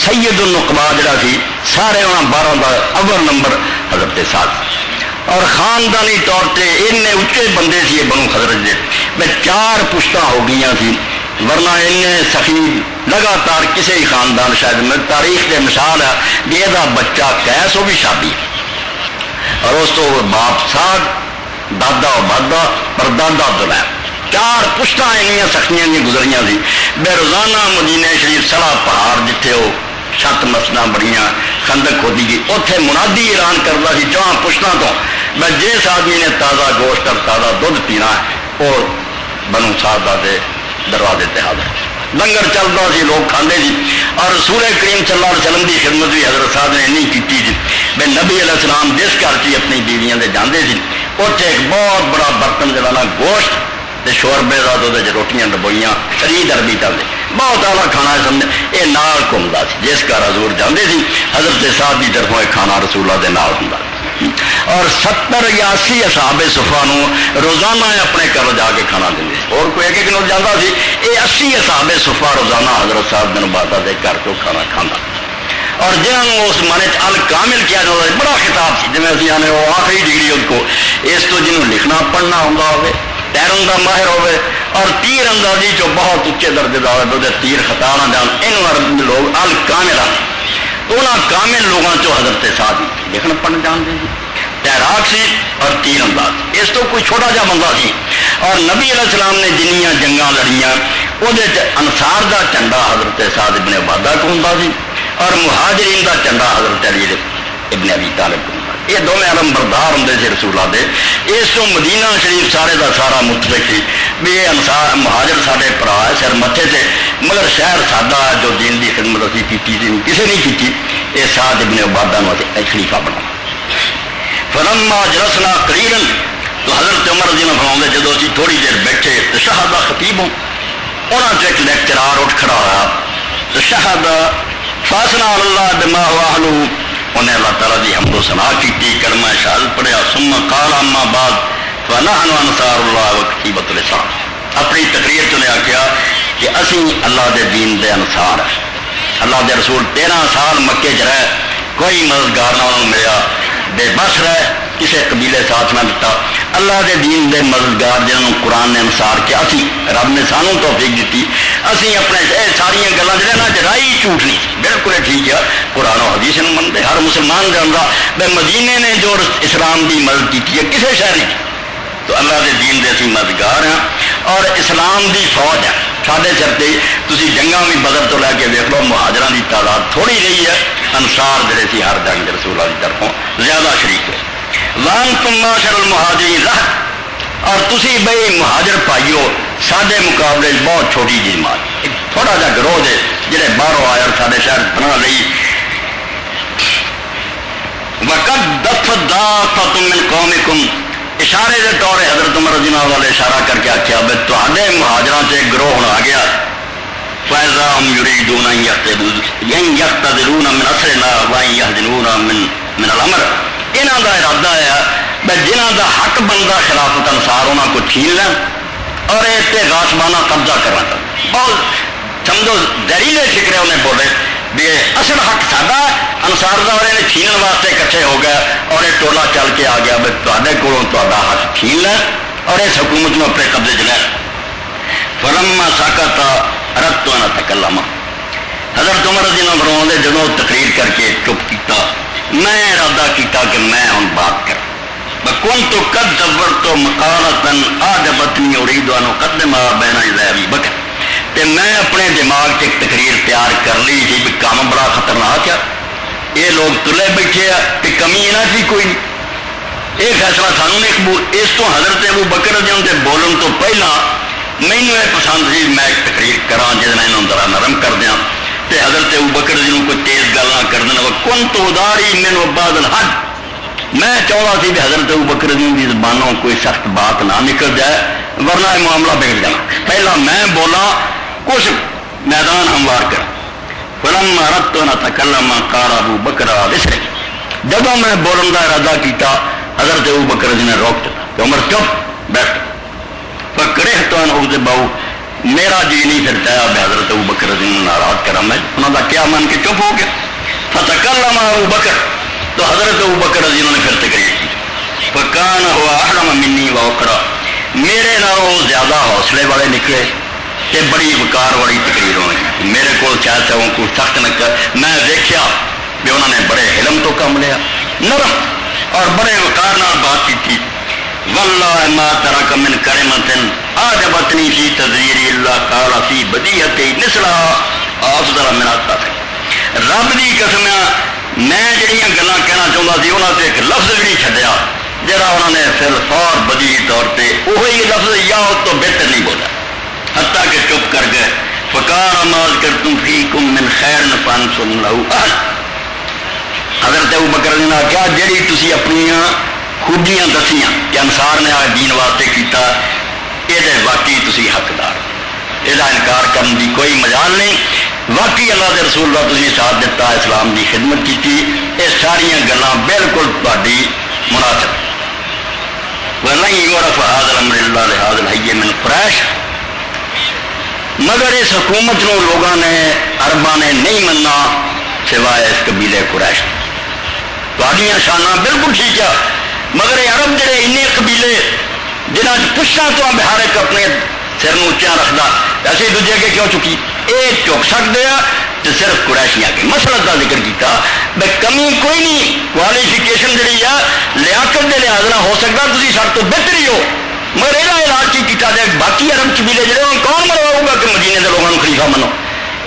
سید النقباء جڑا سی سارے انہوں 12 کا اول نمبر حضرت سعد. اور خاندانی طور پہ ان اچے بندے سی بنو خزرج دے، میں 4 پشتاں ہو گئی سی، ورنہ ان سخی لگاتار کسی خاندان شاید میں تاریخ کے مثال ہے کہ یہ بچہ قیس وہ بھی شادی، اور اس تو باپ سعد، دادا عبادہ، پردادا دلائب، 4 پشتاں انیاں سخیاں دی گزریاں سی. بے روزانہ مدینے شریف سڑا پہاڑ جتھے وہ چھت مسنا بڑیاں خندق ہوتی گئی، اتنے منادی اعلان کرتا سی 4 پشتاں تو میں جس آدمی نے تازہ گوشت اور تازہ دودھ پینا ہے وہ بنو سعدہ دے دروازے تے حاضر. لنگر چلتا سی، لوگ کھاندے سی. اور رسول کریم صلی اللہ علیہ وسلم کی خدمت بھی حضرت صاحب نے نہیں کی تھی. میں نبی علیہ السلام جس گھر کی اپنی بیویاں دے جاندے سی اتنے ایک بہت بڑا برتن جڑا گوشت تے شوربے کا تو روٹیاں ڈبوئیاں شرید عربی چلتے بہت اعلیٰ کھانا ہے سمجھے. یہ نال گھومتا سی، جس گھر حضور جاندے سی حضرت صاحب کی طرفوں یہ کھانا رسول اللہ دے نال ہوندا. اور 70 یا 80 اصحاب صفا روزانہ اپنے گھر جا کے کھانا دیں، اور کوئی ایک نوٹ جانا سی. یہ 80 اصحاب صفا روزانہ حضرت صاحب بن عبادہ دے گھر کو کھانا کھانا. اور جنہوں اس مانے الکامل کیا جاتا ہے، بڑا خطاب سی جی اسی آنے وہ آخری ڈگری ان کو اس تو جنہوں لکھنا پڑھنا ہوتا ہوئے، تیرن کا ماہر ہوئے، اور تیر اندازی جو بہت اچے درجے دار ہوئے، تیر خطا نہ جان، ان لوگ الکامل آتے. انہوں کامل لوگوں چو حضرت صاحب لکھنا پڑھنا جانتے ہیں. تیراک سی اور تیر انداز، اس تو کوئی چھوٹا جا بندہ سی. اور نبی علیہ السلام نے جنیاں جنگاں لڑیاں وہ انصار دا چنڈا حضرت سعد ابن عبادہ کو ہوں سی، اور مہاجرین دا چنڈا حضرت علی ابن ابی طالب کو ہوں. یہ دونوں علم بردار ہوں سے رسول اللہ دے. اس کو مدینہ شریف سارے دا سارا متفق سی بھی یہ انصار مہاجر سارے پرا ہے سر متے سے، مگر شہر سادہ جو دین کی خدمت اسی کی کسی نہیں کی. یہ سعد ابن عبادہ خلیفہ بنا. فلما جلسنا قلیلا تو حضرت عمر رضی اللہ عنہ جدو اسی تھوڑی دیر بیٹھے تشہد خطیب انہاں چ ایک لیکچرار اٹھ کھڑا ہوا تشہد فاثنا اللہ بما هو اهله انہیں اللہ تعالیٰ دی حمد و ثنا کی کلمہ شہادت پڑھیا ثم قال اما بعد فنحن انصار اللہ وکتیبۃ الاسلام اپنی تقریر چ نے آخیا کہ اسی اللہ دے دین دے انصار ہیں اللہ دے رسول 13 سال مکے چ رہے کوئی مددگار نہ انہوں ملیا بے بس رہے کسی قبیلے ساتھ نہ دیتا اللہ دے دین دے مددگار جنہوں قرآن نے انصار کیا اسی رب نے سانوں توفیق دیتی اسی اپنے ساری گلاں جہاں رائی جھوٹ نہیں بالکل ٹھیک ہے قرآن و حدیث نوں منتے ہر مسلمان جانتا بے مدینے نے جو اسلام دی مدد کی ہے کسی شہر کی تو اللہ دے دین دے اسی مددگار ہیں اور اسلام دی فوج ہے سارے چرتے تھی جنگاں بھی بدر تو لے کے دیکھ لو مہاجران کی تعداد تھوڑی رہی ہے انصار جڑے سی ہر جنگ رسول اللہ کی طرفوں زیادہ شریک ہے وان تم معاشر المہاجرین رہ اور تسی بھائی مہاجر پائیو سارے مقابلے بہت چھوٹی جی جماعت ایک تھوڑا جا گروہ دے جڑے باہروں آئے اور سارے شہر بنا لئی وقت دفت دافت من قومکم اشارے دے طور حضرت عمر رضی اللہ والے اشارہ کر کے آخیا بے تے مہاجراں سے گروہ ہونا آ گیا فیضا ہم یریدون ان یقتدرون من اثرنا وان یہدنون من الامر انہاں دا ارادہ ہے بے جنہاں دا حق بندا خلافت انصار انہاں کو چھین لیں اور تے غاصبانہ قبضہ کرنا بہت سمجھو زہریلے فکرے انہیں بولے بھی اصل حق ساڈا انصار دا اور انہیں چھینن واسطے کٹھے ہو گئے اور یہ ٹولا چل کے آ گیا بھائی تے کولوں تہاڈا حق چھین لیں اور اس حکومت میں اپنے قبضے چ لیں فلما سکت اردت ان اتکلم حضرت عمر رضی اللہ عنہ نے جدوں تقریر کر کے چپ کیتا میں ارادہ کیتا کہ میں ہن بات کر كنت قد دبرت مقالة أعجبتني أريد أن أقدمها بين يدي أبي بکر تے میں اپنے دماغ سے ایک تقریر تیار کر لی تھی بھی کام بڑا خطرناک ہے یہ لوگ تلے بیٹھے کہ کمی نہ تھی کوئی نہیں یہ فیصلہ سانوں نے قبول اس تو حضرت ابو بکر رضی اللہ عنہ بولن تو پہلا مینوں یہ پسند سی میں ایک تقریر کراں جس میں انہوں ذرا نرم کر دیاں تے حضرت ابو بکر رضی اللہ عنہ کوئی تیز گل نہ کر دینا كنت أداري من بعد الحج میں چاہتا سی کہ حضرت ابو بکر رضی اللہ عنہ کی زبانوں کوئی سخت بات نہ نکل جائے ورنہ یہ معاملہ بگڑ جانا پہلا میں بولا کچھ میدان ہموار کر فلما اردت ان اتکلم قال ابو بکر بسرک جب میں بولن کا ارادہ کیتا حضرت ابو بکر جی نے روک دیا کہ عمر چپ بیٹھ پکڑے تو ان باؤ میرا جی نہیں پھر چاہا میں حضرت ابو بکر جی نے ناراض کرا میں انہوں کا کیا من کے چپ ہو گیا فتکلم ابو بکر تو حضرت ابو بکر جی نے پھر تقریر کی فکان ہوا احرم منی واقرا میرے نالوں زیادہ حوصلے والے نکلے کہ بڑی وقار والی تقریر ہوئی میرے کو چاہتا ہوں کوئی سخت نہ کر میں دیکھا کہ انہوں نے بڑے علم تو کام لیا نرم اور بڑے وقار نال بات کی تھی واللہ ما ترک من کرمت اعجبتنی فی تدبیر اللہ قال فی بدیہت نسلها افضل من التفق رب دی قسم میں جڑیاں گلاں کہنا چاہتا سی انہوں نے ایک لفظ بھی نہیں چھڈیا جڑا انہوں نے پھر فور بدی طور پہ وہی لفظ یا تو بہتر نہیں بولا حتیٰ کہ چپ کر گئے فقال ما ذکرتم فیکم من خیر فانتم له اہل حضرت ابو بکر نے کہا جڑی تسی اپنی خوبیاں دسیاں کہ انصار نے آج دین واسطے کیتا یہ واقعی تسی حقدار یہ انکار کرنے کی کوئی مجال نہیں واقعی اللہ کے رسول کا تسی ساتھ دیتا اسلام کی خدمت کی یہ ساریا گلاں بالکل تہاڈی مناسب وَلَنْ يُعْرَفَ هَذَا الْأَمْرُ إِلَّا لِهَذَا الْحَيِّ مِنْ قُرَيْشٍ مگر اس حکومت نو لوگوں نے عرباں نے نہیں مننا سوائے اس قبیلے قریش تہاڈیاں شاناں بالکل ٹھیک ہے مگر یہ عرب جڑے انے قبیلے جنہاں پشتاں تو بہار ایک اپنے سر نو اچا رکھدا ایسے دوجے کے کیوں چکی یہ چک سکتے ہیں تو صرف قریشیاں کے مسلک کا ذکر کیتا بے کمی کوئی نہیں کوالیفیکیشن جڑی ہے لیاقت کے لحاظ نہ ہو سکتا تھی سب تو بہتر ہی ہو مگر یہ علاج کی کیتا جائے باقی عرب قبیلے جڑے ہوں کون مرواؤ گا کہ مدینے کے لوگوں کو خلیفہ منو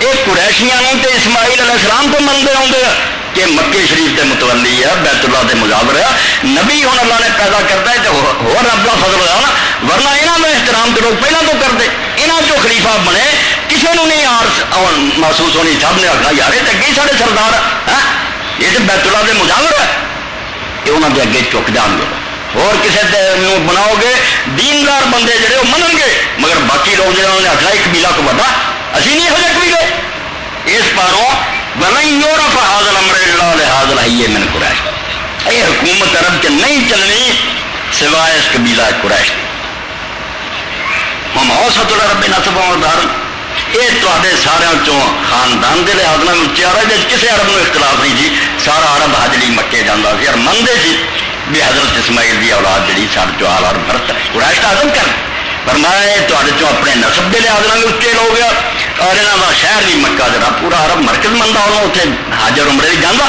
یہ قریشیاں تو اسماعیل علیہ السلام تو منتے آتے ہیں کہ مکے شریف کے متولی ہے بیت اللہ کے مجاور ہے نبی ہوں اللہ نے پیدا کرتا ہے تو ہو رب کا فضل ہوا نا ورنہ یہاں میں احترام تو لوگ پہلے تو کرتے یہاں جو خلیفہ بنے کسی نے نہیں آر محسوس ہونی سب نے آخنا یار یہ تو اگے سارے سردار ہے یہ تو بیت اللہ کے مجاور ہے یہ انہوں کے اگے چک جان گے اور کسی بناؤ گے دیندار بندے جڑے وہ منن گے مگر باقی لوگ جہاں انہوں نے آخر ایک قبیلہ کو بڑا اسی نہیں ہو قبیلے اس پاروں ولن یعرف ھذا الامر الا لھذا الحی من قریش یہ حکومت عرب کے نہیں چلنی سوائے اس قبیلہ قریش ہم اوسط العرب نسبا و دارا یہ تے سارا خاندان کے لحاظ میں اچیا رہا جب کسی عرب میں اختلاف نہیں جی سارا عرب حج لی مکے جانا سی اور منگے سی بھی حضرت اسماعیل کی اولاد جی سارے چوال اور برت قریش کا حضم کر پر میں تے اپنے نسب کے لحاظ میں اچے لوگ گیا اور یہاں کا شہر بھی مکہ جڑا پورا عرب مرکز منتا انہوں اتنے حج اور عمرے بھی جانا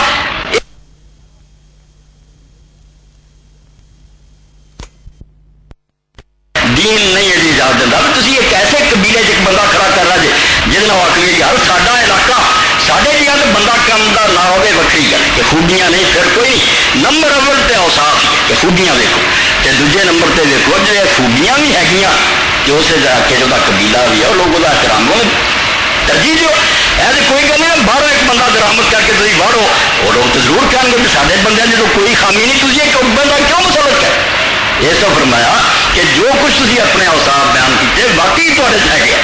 دین نہیں ہے اجازت دینا تھی ایک ایسے قبیلے ایک بندہ کھڑا کر رہا جی جہاں آخری یار ساڈا علاقہ ساڈے جی تو بندہ کم کا نہ ہوے وکری گل کہ خوبیاں نہیں پھر کوئی نہیں نمبر اول تے اوصاف کہ خوبیاں دیکھو تے دوجے نمبر تے دیکھو جی خوبیاں بھی ہے کہ اسے جا کے جو قبیلہ بھی ہے وہ لوگوں کا احترام ہو ترجیح دو ایسے کوئی گل نہیں باہر ایک بندہ درامد کر کے تھی باہرو وہ لوگ تو ضرور کہیں گے کہ سارے بندے جب کوئی خامی نہیں تھی ایک بندہ کیوں مسلط ہے یہ تو فرمایا کہ جو کچھ تھی اپنے اوصاف بیان کیتے واقعی تے ہے گیا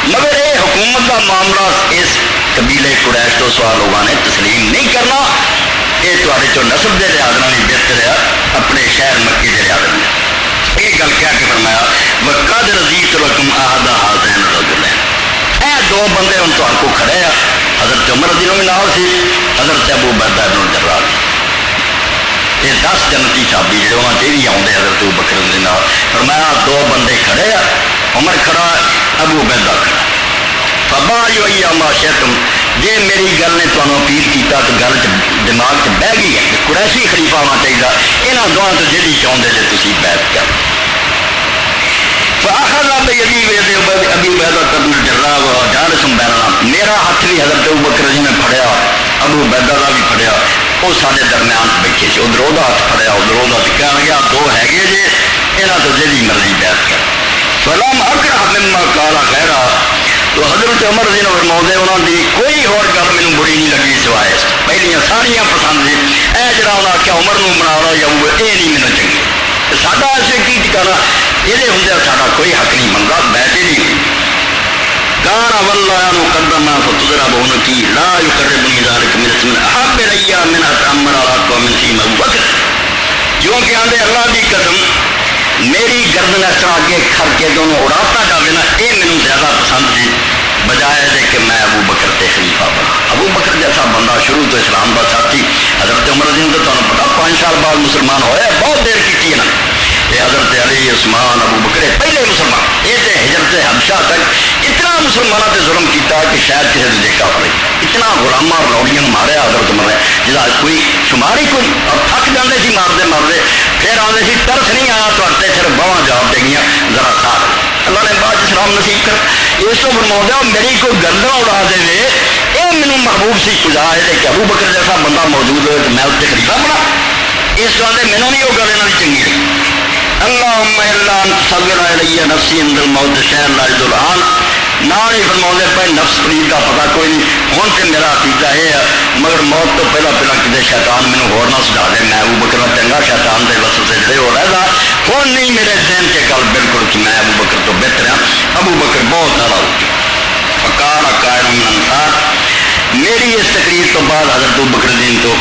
مگر یہ حکومت کا معاملہ اس قبیلے قریش تو سوا لوگوں نے تسلیم نہیں کرنا یہ تے نسب کے لحاظ میں بہتر ہے اپنے شہر مکے کے لحاظ میں یہ گل کیا کہ فرمایا وقد رضیت لکم احد ھذین الرجلین اے دو بندے ہوں تمہارے کو کھڑے ہیں حضرت عمر رضی اللہ عنہ سی حضرت ابو عبیدہ بن الجراح یہ 10 جنتی چابی جڑے وہاں بھی آتے حضرت ابو بکر رضی اللہ فرمایا دو بندے کھڑے ہیں عمر کھڑا ابو عبیدہ کھڑا فبایعوا ما شئتم جی میری گل نے تمہیں اپیل کیا تو گل دماغ سے بہ گئی ہے کہ قریشی خلیفہ ہونا چاہیے یہاں دونوں تو جی چاہتے جی تھی بیعت کر فاخذ بیدی ابی عبیدہ بن الجراح وجالس بیننا میرا ہاتھ بھی حضرت ابو بکر جی نے پھڑیا ابو عبیدہ کا بھی پھڑیا وہ سارے درمیان بیٹھے سے ادھر وہ ہاتھ پھڑیا ادھر وہ کہنے گیا دو ہے گے جی یہاں تو جی مرضی بیعت کر فلم اکرہ مما قال غیرہ تو حضرت عمر رضی اللہ فرماؤں انہوں کی کوئی اور گل مینوں بری نہیں لگی سوائے پہلیاں ساریاں پسند سی اے جڑا انہوں نے آخیا عمر نوں بنا یا یہ نہیں مینوں چنگی ساڈا ایسے کی ٹھکانا یہ ہوں ساڈا کوئی حق نہیں بنتا بیعت ہی نہیں کان واللہ مقدمہ فتضرب ان کی لا یقربنی ذلک من اسم احب الی من اتامر علی قوم فیما ابو بکر جو کہ آندے اللہ دی قسم میری گردن اس طرح آگے کھر کے دونوں اڑاتا جاوے نا یہ مینوں زیادہ پسند سی بجائے دے کہ میں ابو بکر تے خلیفہ بنا ابو بکر جیسا بندہ شروع تو اسلام کا ساتھی حضرت عمر رضی اللہ تو پتا 5 سال بعد مسلمان ہوئے بہت دیر کی نا یہ حضرت علی عثمان ابو بکر پہلے مسلمان یہ تے ہجرت حبشہ تک اتنا مسلمانوں تے ظلم کیتا کہ شاید کسی نے دیکھا پڑے اتنا غلامہ اور لوڑیاں ماریا حضرت عمر نے جہاں کوئی شمار ہی کوئی اور تھک جاندے سی مارتے مارتے پھر آتے سی ترس نہیں آیا تو صرف باواں جواب دے گیا ذرا ساتھ اللہ نے بعد اسلام نصیب کر اس کو فرماؤں میری کوئی گردن اڑا دے یہ مینوں محبوب سی خدا ہے کہ ابو بکر جیسا بندہ موجود ہوئے تو میں اس سے خلیفہ بنا اس واسطے مینوں نہیں وہ گل یہاں کی چنگی لگی اللہم الا ان تصور علی نفسی عند الموت شیئا لا یجد الان نال ہی فرماؤں پہ نفس پلیت کا پتہ کوئی نہیں ہوں تو میرا عقیدہ یہ ہے مگر موت تو پہلا کسی شیطان مینوں ہور نہ سجا دے میں ابو بکر چنگا شیطان دے وسوسے جڑے ہو رہا ہوں نہیں میرے ذہن کے گل بالکل کہ میں ابو بکر تو بہتر ہوں ابو بکر بہت اعلیٰ ہو چکا فقال قائل من انصار میری اس تقریر تو بعد حضرت ابو بکر دین تو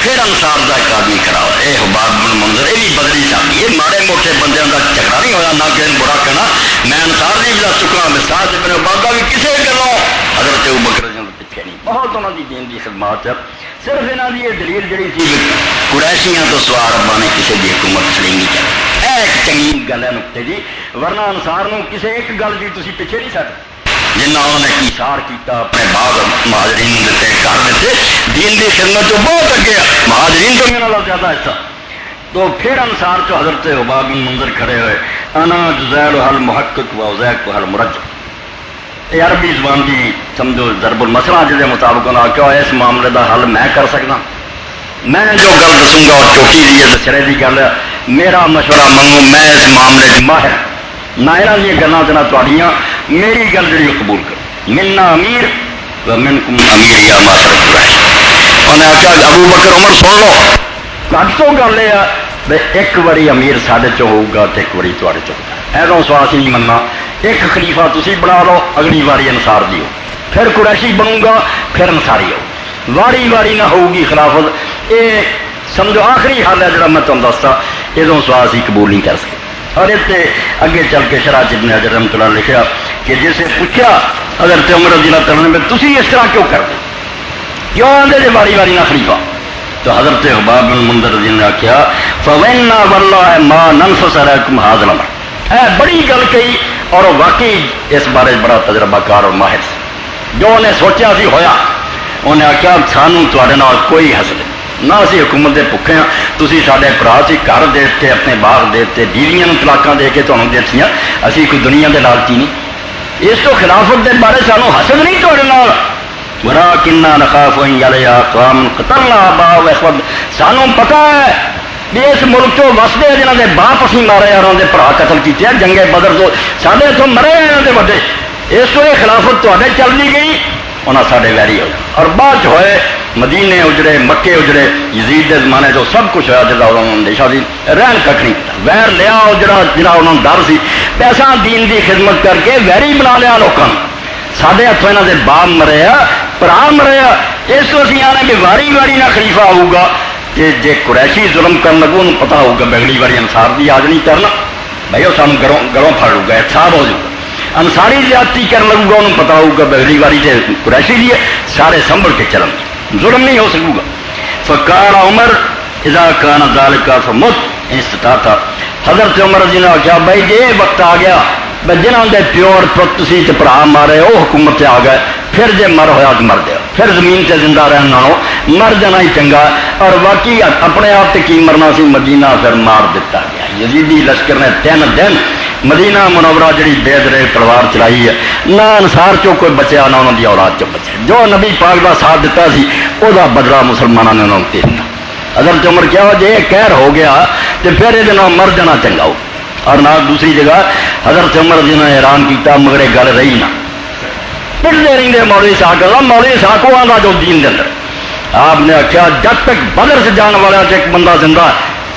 پھر انصار کا ایک آدمی کھڑا ہوا یہ حباب بن منظر یہ بھی بدلی صاحب یہ ماڑے موٹے بندیاں کا جھگڑا نہیں ہوا نہ کہ برا کہنا میں انصار نہیں بلا چکا مثال بن عبادہ بھی کسی گلوں حضرت ابو بکر پیچھے نہیں بہت انہوں کی دین کی خدمات ہے صرف یہاں کی یہ دلیل جڑی تھی قریشیاں تو سوا ربا نے کسی کی حکومت تسلیم نہیں کی ایک چنگی گل ہے نقطے جی ورنہ انصار نو کسی ایک گل کی تھی پیچھے نہیں سکتے جنہ انہوں نے ایثار کیتا اپنے بعض مہاجرین دیتے کر دیتے دین کی خدمت جو بہت اگے مہاجرین تو میرا زیادہ حصہ تو پھر انصار چو حضرت حباب بن منظر کھڑے ہوئے انا جزیل حل محقق و اوزیق حل مرجع یہ عربی زبان کی سمجھو ضرب المثل جس مطابق انہوں نے کیا اس معاملے کا حل میں کر سکتا میں جو گل دسوں گا اور چوٹی دی ہے سرے کی گل ہے میرا مشورہ منگو میں اس معاملے کی ماہر نہ یہاں دیا گلوں سے نہ تھوڑیاں میری گل جی قبول کرو منا امیر و منکم امیر یا معاشر قریش انہیں آخیا ابو بکر عمر سن لو گھٹ تو گل یہ ایک باری امیر سڈے چ ہوگا تو ایک باری تے چ ایسا سواس نہیں مننا. ایک خلیفہ تسی بنا لو، اگلی باری انصار دی ہو، پھر قریشی بنوں گا، پھر انصاری ہو، واری واری نہ ہوگی خلافت. یہ سمجھو آخری حال ہے جڑا میں تمہیں دستا. ادو سواس ہی قبول نہیں کر سکے. اور اتنے اگے چل کے شرح ابن حجر رحمۃ اللہ لکھا کہ جسے پوچھا حضرت عمر رضی اللہ تعالیٰ نے تسی اس طرح کیوں کرتے، کیوں آدھے جی واری واری نہ خلیفہ؟ تو حضرت حباب بن منذر رضی اللہ نے آخیا فوینا واللہ ما ننفس علیکم ھذا الامر. اے بڑی گل کہی اور وہ واقعی اس بارے بڑا تجربہ کار اور ماہر سی. جو انہیں سوچا سی ہویا. انہیں آخیا سانوں تواڈے نال کوئی حسد نہیں، نہ اسی حکومت دے بھکے ہاں. تسی ساڈے بھرا سی، گھر دے تے اپنے باغ دے تے بیویاں نوں طلاقاں دے کے تانوں دتیاں، اسی کوئی دنیا دے لالچی نہیں. اس تو خلافت دے بارے سانوں حسد نہیں تواڈے نال. وَلَٰكِنَّا نَخَافُ أَن يَلِجَ أَقْوَامٌ قَتَلْنَا آبَاءَهُمْ وَإِخْوَانَهُمْ. سانوں پتہ ہے بھی اس ملک چوں وسدے جنہاں دے باپ اسی مارے ہیں، انہاں دے بھرا قتل کیتے ہیں جنگے بدر تو ساڈے اتوں مرے ہیں انہاں دے وڈے. اس تو یہ خلافت تواڈے چلدی گئی، انہاں ساڈے ویری ہو جائے. اور بعد ہوئے مدینے اجڑے، مکے اجڑے، یزید دے زمانے جو سب کچھ ہوا جدا انہوں نے اندیشہ سی رہن کھ نہیں کیتا. ویر لیا جڑا انہوں نے ڈر سی، پیسہ دین دی خدمت کر کے ویری بنا لیا لوگوں نے. سڈے ہاتھوں یہاں دے باپ مرے آ، برا مرے آ. اس تو اسی آنے کہ واری واری نہ خلیفہ ہوگا کہ جے قریشی ظلم کرن لگو انہوں پتا ہوگا بگڑی واری انصار دی یاد نہیں کرنا بھائی، وہ سانوں گلوں پھڑ لوں گا، احتساب ہو جائے گا. انصاری زیادتی کرن لگوں گا انہوں پتا ہوگا بگڑی واری تے قریشی دی ہے، سارے سنبھل کے چلن، ظلم نہیں ہو سکوں گا. فقال عمر اذا کان ذلک فمت استطاعت. حضرت عمر رضی اللہ عنہ کہا بھائی جی وقت آ گیا جنہوں دے پیو اور پت سی تے بھرا مارے وہ حکومت سے آ گئے، پھر جے مر ہویا تو مر جاؤ، پھر زمین سے زندہ رہنا ہو، مر جانا ہی چنگا. اور باقی اپنے آپ تے کی مرنا سی. مدینہ پھر مار دیتا گیا. یزیدی لشکر نے 3 دن مدینہ منورہ جڑی بید رہے تلوار چلائی ہے، نہ انصار چو کوئی بچیا نہ انہوں دی اولاد چو بچے. جو نبی پاک دا ساتھ دیتا سی وہ بدلہ مسلمانوں نے انہوں نے دیتا. حضرت عمر کیا ہو جے قہر ہو گیا تو پھر یہ مر جانا چنگا ہو. اور نہ دوسری جگہ حضرت عمر جی نے حیران کیتا مگر ایک گل رہی نہ پڑھتے رہتے مولوی صاحب اللہ مولوی صاحب کو آتا جو دین دے اندر. آپ نے آخیا جب تک بدر سے جان والا ایک بندہ زندہ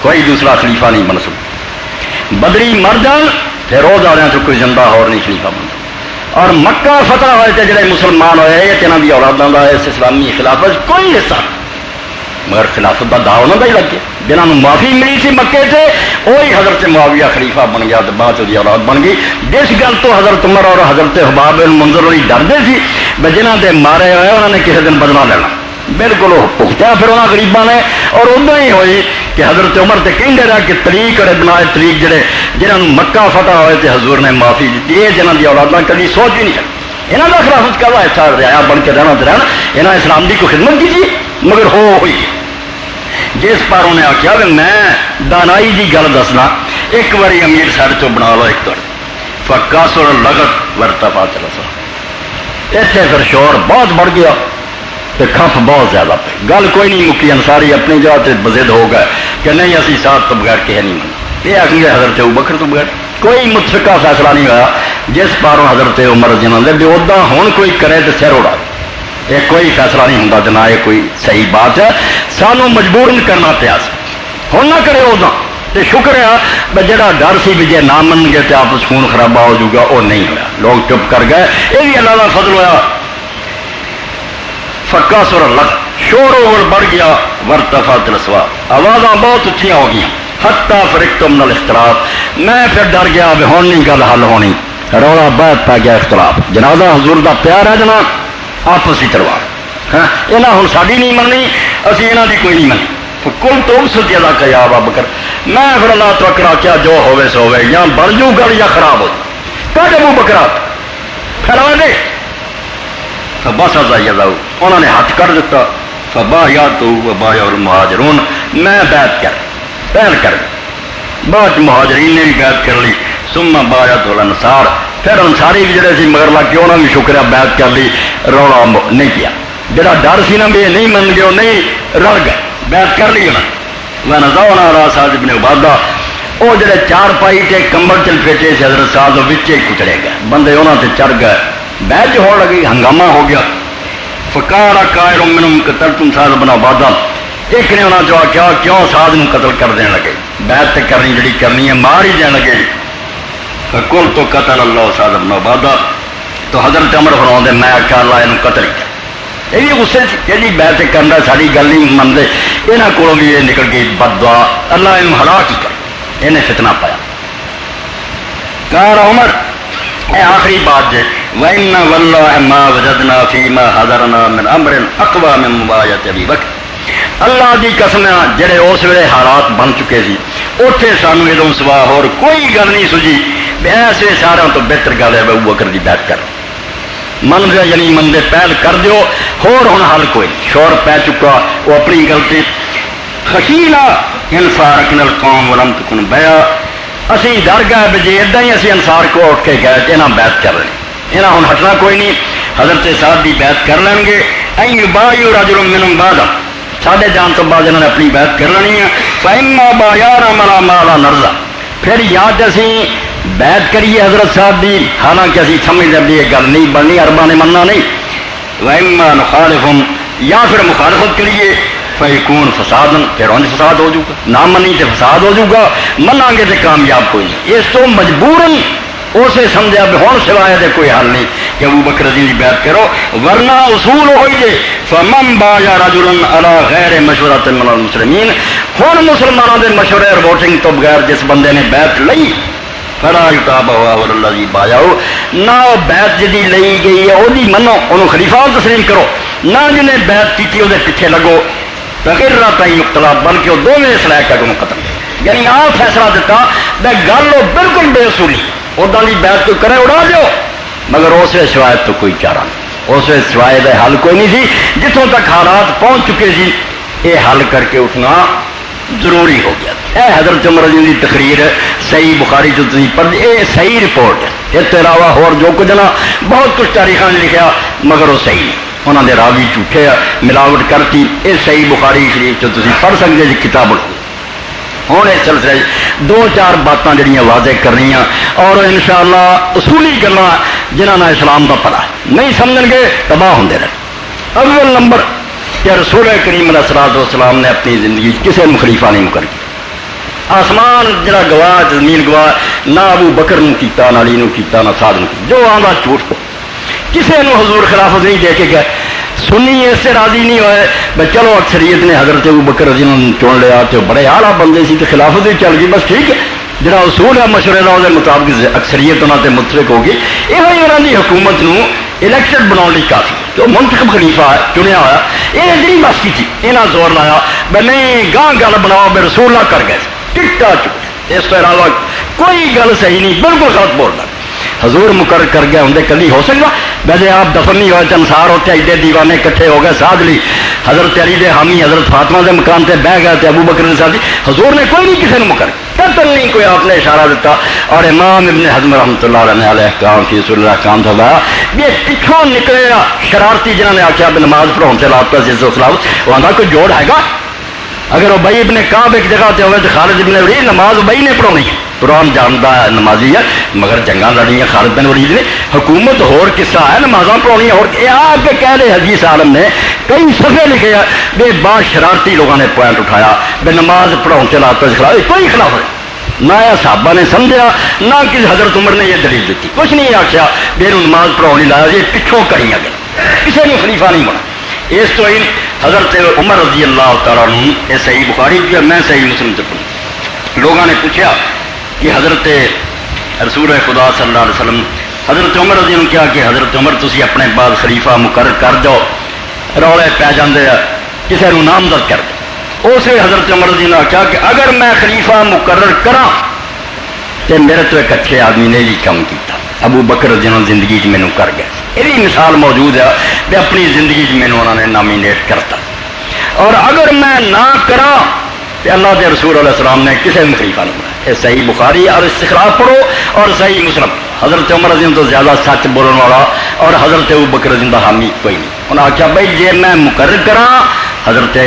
کوئی دوسرا خلیفہ نہیں بن سکتا. بدری مر جان پھر روز والوں سے کوئی زندہ اور نہیں خلیفہ بنتا. اور مکہ فتح ہوئے تھے جڑے مسلمان ہوئے یہ تینوں کی اولادوں کا اس اسلامی خلافت کوئی حصہ نہیں، مگر خلافت کا داؤ انہوں کا ہی لگ گیا. جنہوں معافی ملی سی مکے سے وہی حضرت معاویہ خلیفہ بن گیا تو بعد وہ اولاد بن گئی. جس گل تو حضرت عمر اور حضرت حباب بن منذر ہوئی ڈرتے سی بھائی جنہوں دے مارے ہوئے انہوں نے کسی دن بدلا لینا، بالکل وہ پختہ پھر انہوں غریباں نے. اور ادھر ہی ہوئی کہ حضرت عمر تو کہیں رہا کہ طریق اور ابناء طریق جڑے جنہوں مکہ فتح ہوئے تھے حضور نے معافی دیتی. یہ جنہوں کی اولاداں کبھی سوچ بھی نہیں سکتی یہاں کا خلافت کا ایسا ریا بن کے رہنا تو رہنا، یہاں اسلام کی کوئی خدمت کی مگر ہو ہوئی. جس پر انہیں آخیا کہ میں دانائی کی گل دسنا، ایک باری امیر سر چو بنا لو ایک طرح فکاسر لگت ورتفا چلا سا. اتنے پھر شور بہت بڑھ گیا تو کھپ بہت زیادہ پہ. گل کوئی نہیں مکی، انصاری اپنی جگہ سے بزد ہو گئے کہ نہیں اسی ساتھ تو بغیر کہہ نہیں مننا. یہ آخری حضرت ابوبکر تو بغیر کوئی متفقہ فیصلہ نہیں ہوا. جس پاروں حضرت عمر جنہوں نے بھی ادا ہوں کوئی کرے تو سر اڑا، یہ کوئی فیصلہ نہیں ہوتا جنا یہ کوئی صحیح بات ہے. سانوں مجبور نہیں کرنا پیا ہوں نہ کرے ادا تو شکر ہے جڑا ڈر سی بھی جے نہ من گے تو آپ خون خرابہ ہو جائے گا، وہ نہیں ہوا. لوگ چپ کر گئے. یہ بھی اللہ کا فضل ہوا. فکا سر لگ شور بڑھ گیا ورتفا تلسوا، آوازاں بہت اچھیاں ہو گیا. حتی فرقت من الاختلاف، میں پھر ڈر گیا بھی ہوں نہیں گل حل ہونی. رولا بہت پی گیا اختلاف. جنازہ حضور دا پیار ہے جنا آپس ہی تلوار. ہاں یہاں ہوں ساری نہیں مننی، اسی یہاں کی کوئی نہیں منی. کل تو اس زیادہ کیا ابا بکر. میں پھر اللہ توکرا کیا جو ہوے سو ہوے، یا بڑھ جو گل یا خراب ہو کٹ ابو بکرات پھیلا دے. بس انہوں نے ہاتھ کر دیتا. فبا یا تو وبا اور مہاجرون، میں بیعت کر پہل کر بعد مہاجرین نے بھی بیعت کر لی. سما بایا تو انصار، پھر انصاری بھی جڑے سی مگر لگ کے انہوں نے بھی شکریہ بیعت کر لی. رولا نہیں کیا. جڑا ڈر سی نا بھی یہ نہیں من گئے وہ نہیں رل گئے، بیعت کر لی. میں نظاؤنا را سعد ابن عبادہ وہ جڑے چار پائی تے کمبل چل پھیٹے سے حضرت سعد وچے کچڑے گئے، بندے انہوں تے چڑھ گئے. بیعت ہو لگی، ہنگامہ ہو گیا. فقال قائل منهم قتلتم سعد بن عبادہ، ایک نے انہوں نے آخیا کیوں سعد نو قتل کر دین لگے بیعت تے کرنی جڑی کرنی ہے مار ہی دین لگے کل تو قتل اللہ سعد بن عبادہ تو حضرت عمر فرماؤں میں آخیا اللہ یہ قتل کر یہ بھی غصے کہ جی بیعت کرنا ساری گل نہیں منتے یہاں کو بھی یہ نکل گئی بد دعا اللہ یہ ہلاک ہی کر انہیں فتنہ پایا کار عمر اے آخری بات جے وَإِنَّ وَاللَّهِ مَا وَجَدْنَا فِي مَا حَضَرْنَا مِنْ أَمْرٍ أَقْوَى مِنْ مُبَايَعَةِ أَبِي بَكْرٍ اللہ دی قسم جڑے اس ویلے حالات بن چکے سی اتنے سانو ادوں سوا اور کوئی گل نہیں سجی ایسے سارا تو بہتر گل ہے ابو بکر دی بیعت کر من دے یعنی من دے پہل کر دیو ہور ہن حل کوئی شور پہ چکا وہ اپنی غلطی خشینا انصارکن القوم ولم تکن بیع اسی ڈر گئے بھی جی ادا ہی اسی انصار کو اٹھ کے گئے یہاں بیعت کر لیں یہاں ہن ہٹنا کوئی نہیں حضرت سعد دی بیعت کر لیں گے این یبایع رجل منہم بعد ساڈے جان تو بعد انہوں نے اپنی بیعت کر لینی ہے فإما بایعنا ملا مالا نرضا پھر یاد اسی بیعت کریے حضرت صاحب دی حالانکہ اسی سمجھتے بھی یہ گل نہیں بننی عرباں نے مننا نہیں وإما نخالفهم یا پھر مخالفت کریے فیکون فساد پھر انج فساد ہو جائے گا نہ منی تو فساد ہو جائے گا منا گے تو کامیاب کوئی نہیں اس تو مجبوراً اسے سمجھا بھی ہوں سوائے دے کوئی حل نہیں کہ ابو بکر رضی اللہ بیعت کرو ورنہ اصول ہوئی جے فمن بایا رجل علی غیر مشورۃ من المسلمین ہن مسلمانوں دے مشورے اور ووٹنگ تو بغیر جس بندے نے بیعت لئی فلا یتاب هو الذی بایعوا نہ بیعت جدی لئی گئی ہے اودی منو انہوں خلیفہ تسلیم کرو نہ جنہیں بیعت کی وہ پیچھے لگو فغیرہ تئیں یقتلا بلکہ وہ دونوں اصلاح کا گنو قتل یعنی آپ فیصلہ دیتا میں گل وہ بالکل بے اصولی ادا کی بیعت کوئی کرے اڑا دیو مگر اس شوائد تو کوئی چارہ نہیں اس شوائد حل کوئی نہیں سی جتوں تک حالات پہنچ چکے سی یہ حل کر کے اٹھنا ضروری ہو گیا اے حضرت عمر رضی اللہ کی تقریر صحیح بخاری جو تھی پر یہ صحیح رپورٹ ہے اس کے علاوہ اور جو کچھ نا بہت کچھ تاریخوں نے لکھا مگر وہ صحیح نہیں انہوں نے راوی جھوٹے ملاوٹ کرتی یہ صحیح بخاری شریف جو تھی پڑھ سکتے جی کتاب ہوں اس سلسلے دو چار باتاں جڑیاں واضح کرنی اور انشاءاللہ اصولی گلاں جنہاں نے اسلام کا پڑھا نہیں سمجھ گے تباہ ہوندے رہے اول نمبر کہ رسول کریم علیہ الصلوۃ والسلام نے اپنی زندگی کسی خلیفہ نہیں مقرر کیا آسمان جڑا گواہ زمین گواہ نہ ابو بکر نو کیتا نہ علی نو کیتا نہ سعد نو کیتا جو آندا جھوٹ کو کسی نو حضور خلافت نہیں دے کے گئے سنی اس سے راضی نہیں ہوئے بھائی چلو اکثریت نے حضرت ابو بکر رضی اللہ عنہ چن لیا تو بڑے اعلیٰ بندے سی تو خلافت بھی چل گئی بس ٹھیک ہے جڑا اصول ہے مشورے کا وہ مطابق اکثریت انہوں سے متفق ہوگی یہ انہوں کی حکومت نو الیکٹڈ بنا لی کافی جو منتخب خلیفہ ہے چنیا ہوا یہ نہیں بس کی تھی یہاں زور لایا بھائی نہیں گاہ گل بناؤ بے رسول اللہ کر گئے ٹکٹا چک اس کے علاوہ کوئی گل صحیح نہیں بالکل غلط بول رہا حضور مقرر کر گیا ہوں کلی ہو سکتا ویسے آپ دفن نہیں ہوئے انصار ہوتے ایڈے دیوانے کٹھے ہو گئے ساتھ لی حضرت علی دے حامی حضرت فاطمہ دے مقام تے بہ گئے تے ابو بکر دے ساتھی حضور نے کوئی نہیں کسی نے مقرر قتل نہیں کوئی آپ نے اشارہ دیتا اور امام ابن حزم رحمۃ اللہ علیہ احکام فی اصول الاحکام تھا یہ پچھوں نکلے شرارتی جنہوں نے آخیا بھی نماز پڑھاؤ سے لاپتا جس خلاف وہ کوئی جوڑ ہے گا اگر وہ بھائی ابن کعب ایک جگہ سے ہوئے تو خالد ابن ولید نماز بھائی نے پڑھونی ہے قرآن جانتا ہے نمازی ہے مگر جنگاں لڑی ہیں خالد بن ولید نے حکومت ہور قصہ ہے نمازاں پڑھونی اور یہ آپ کے کہہ رہے حدیث عالم نے کئی صفحے لکھے ہیں بے بعض شرارتی لوگوں نے پوائنٹ اٹھایا بے نماز پڑھاؤ چلاتا خلاف کوئی خلاف نہیں نہ صحابہ نے سمجھا نہ کسی حضرت عمر نے یہ دلیل دیتی کچھ نہیں آخیا بے نماز پڑھاؤ نہیں لایا یہ پچھوں کری گئے کسی نے خلیفہ نہیں بنا اس تو ہی حضرت عمر رضی اللہ تعالیٰ عنہ یہ صحیح بخاری کی میں صحیح مسلم سے پڑھوں لوگوں نے پوچھا کہ حضرت رسول خدا صلی اللہ علیہ وسلم حضرت عمر رضی اللہ کیا کہ حضرت عمر تسی اپنے بعد خلیفہ مقرر کر دو رولے پی جاندے کسی کو نامزد کر دو اسے حضرت عمر رضی اللہ کیا کہ اگر میں خلیفہ مقرر کراں تو میرے تو ایک اچھے آدمی نے بھی کم کیتا ابو بکر رضی اللہ زندگی چ مینوں کر گئے یہ مثال موجود ہے کہ اپنی زندگی مینوں انہوں نے نامینیٹ کرتا اور اگر میں نہ کراں تو اللہ کے رسول علیہ السلام نے کسی نے خلیفہ نہیں بنایا یہ صحیح بخاری اور استخلاف پڑھو اور صحیح مسلم حضرت عمر رضی اللہ تو زیادہ سچ بولنے والا اور حضرت ابو بکر رضی اللہ حامی کوئی نہیں انہوں نے آخیا بھائی جی میں مقرر کراں حضرت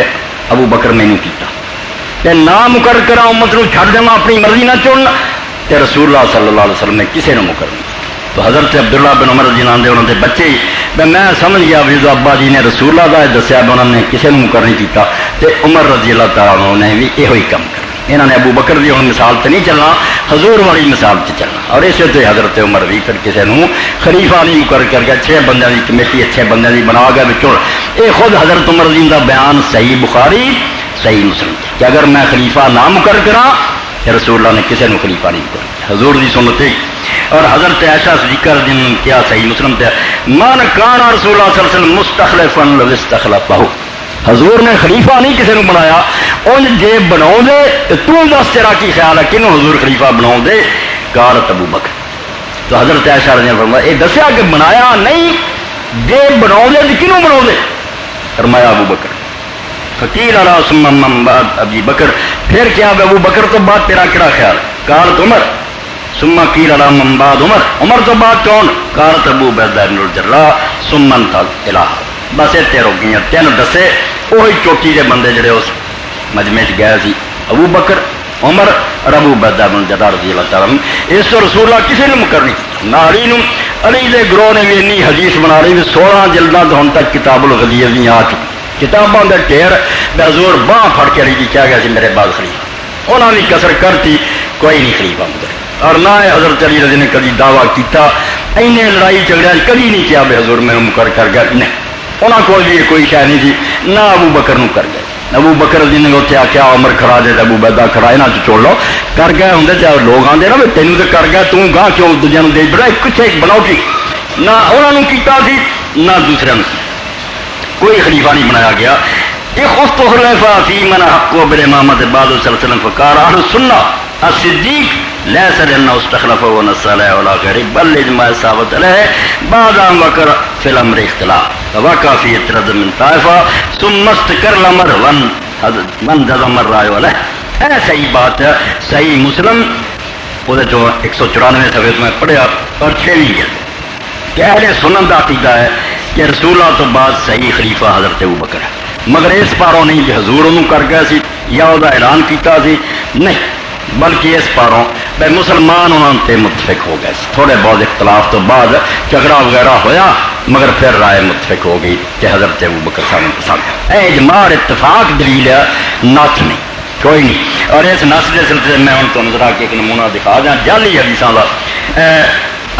ابو بکر میں نہیں کیتا تے نہ مقرر کراں امت نو چھڈ دیواں اپنی مرضی نہ چن تے رسول اللہ صلی اللہ علیہ وسلم نے کسی نے مقرر نہیں تو حضرت عبداللہ بن عمر رضی اللہ عنہ انہوں نے بچے میں سمجھ گیا بھی جو ابا جی نے رسول اللہ کا دسیا انہوں نے کسی نے مقرر نہیں کیتا تے عمر رضی اللہ تعالیٰ عنہ نے بھی یہ کام کرنا. انہوں نے ابو بکر کی ہوں مثال سے نہیں چلنا، حضور والی مثال سے چلنا. اور اسی طرح حضرت عمر بھی پھر کسی نے خلیفہ نہیں مقرر کر کے 6 بندوں کی کمیٹی 6 بندوں کی بنا گیا بچوں. یہ خود حضرت عمر رضی کا بیان صحیح بخاری صحیح مسلم کہ اگر میں خلیفہ نہ مقرر کرا کہ رسول اللہ نے کسی نے خلیفہ نہیں مقرر کیا، حضور کی سنت ہے. اور حضرت عائشہ صدیقہ جن کیا صحیح مسلم تھا من کان رسول اللہ صلی اللہ علیہ وسلم مستخلفا لو استخلفہ، حضور نے خلیفہ نہیں کسی نے بنایا، ان جے بناؤ دے تو دس تیرا کی خیال ہے کنوں حضور خلیفہ بناؤ دے؟ قالت ابو بکر. تو حضرت عائشہ رضی اللہ عنہا فرمایا یہ دسیا کہ بنایا نہیں، جے بناؤ دے تو کنوں بناؤ دے؟ فرمایا ابو بکر. فقیل علی ثم من بعد ابی بکر، پھر کیا ابو بکر تو بعد تیرا کیا خیال؟ قالت عمر. ثم قیل علی من بعد عمر، عمر تو بعد کون؟ قالت ابو عبیدہ بن الجراح ثم انتهى الى. بس اتنے رک گئی. 3 دسے وہی چوٹی کے بندے جڑے اس مجمع گئے سی، ابو بکر، عمر اور ابو عبیدہ بن الجراح رضی اللہ تعالیٰ عنہ. اس تو رسول اللہ کسی نے مقرر نہیں نہ علی نو. علی دے گروہ نے بھی اینی حدیث بنا رہی 16 جلداں تو ہن تک کتاب الغدیر نہیں آ چکی. کتاباں دے ٹھیر بے حضور باہ پھڑ کے علی دی کیا گیا سی میرے بعد خلیفہ. انہوں نے کسر کرتی کوئی نہیں خلیفہ مقرر. اور نہ حضرت علی رضی نے کبھی دعویٰ کیتا اینے لڑائی جھگڑے کبھی نہیں کیا بے حضور میں مقرر کر گیا. نہیں، انہوں کو بھی کوئی شے نہیں تھی. نہ ابو بکر نو کر گئے. ابو بکر رضی نے اتنے آخیا عمر کھڑا دے ابو عبیدہ کھڑا یہاں چھوڑ لو. کر گئے ہوں چاہے لوگ آتے نا تینوں تو کر گیا توں گاہ کیوں دوجے دے بڑا کچھ بناؤ کی. نہ انہوں نے کیتا سی نہ دوسرے نے. کوئی خلیفہ نہیں بنایا گیا. اخت خلیفہ فی من حق و بالامامۃ بعد صلی اللہ علیہ وسلم فقال اہل السنہ الصدیق لیس لانه استخلف ونص علیہ ولا غیره بل اجماع ثابت علیہ بعد ان وقر فی الامر اختلاف وقع فی اعتراض من طائفہ ثم استقر الامر من جزم الرائے علیہ. اے صحیح بات ہے، صحیح مسلم وہ جو 194 صفحے میں پڑھیا اور 6ویں جلد کہ اہل سنت کا عقیدہ ہے کہ رسول اللہ تو بعد صحیح خلیفہ حضرت ابو بکر ہے. مگر اس پاروں نہیں کہ حضور انہوں کر گیا سی یا وہ اعلان کیتا سی، نہیں، بلکہ اس پاروں بے مسلمان انہوں نے متفق ہو گئے. تھوڑے بہت اختلاف تو بعد جھگڑا وغیرہ ہویا مگر پھر رائے متفق ہو گئی کہ حضرت ابو بکر صاحب پسند. اے اجماع اتفاق دلیل ہے، نت نہیں، کوئی نہیں. اور اس نس کے سلسلے میں ہوں تو نظر آ کے ایک نمونہ دکھا دیا جعلی حدیثاں کا.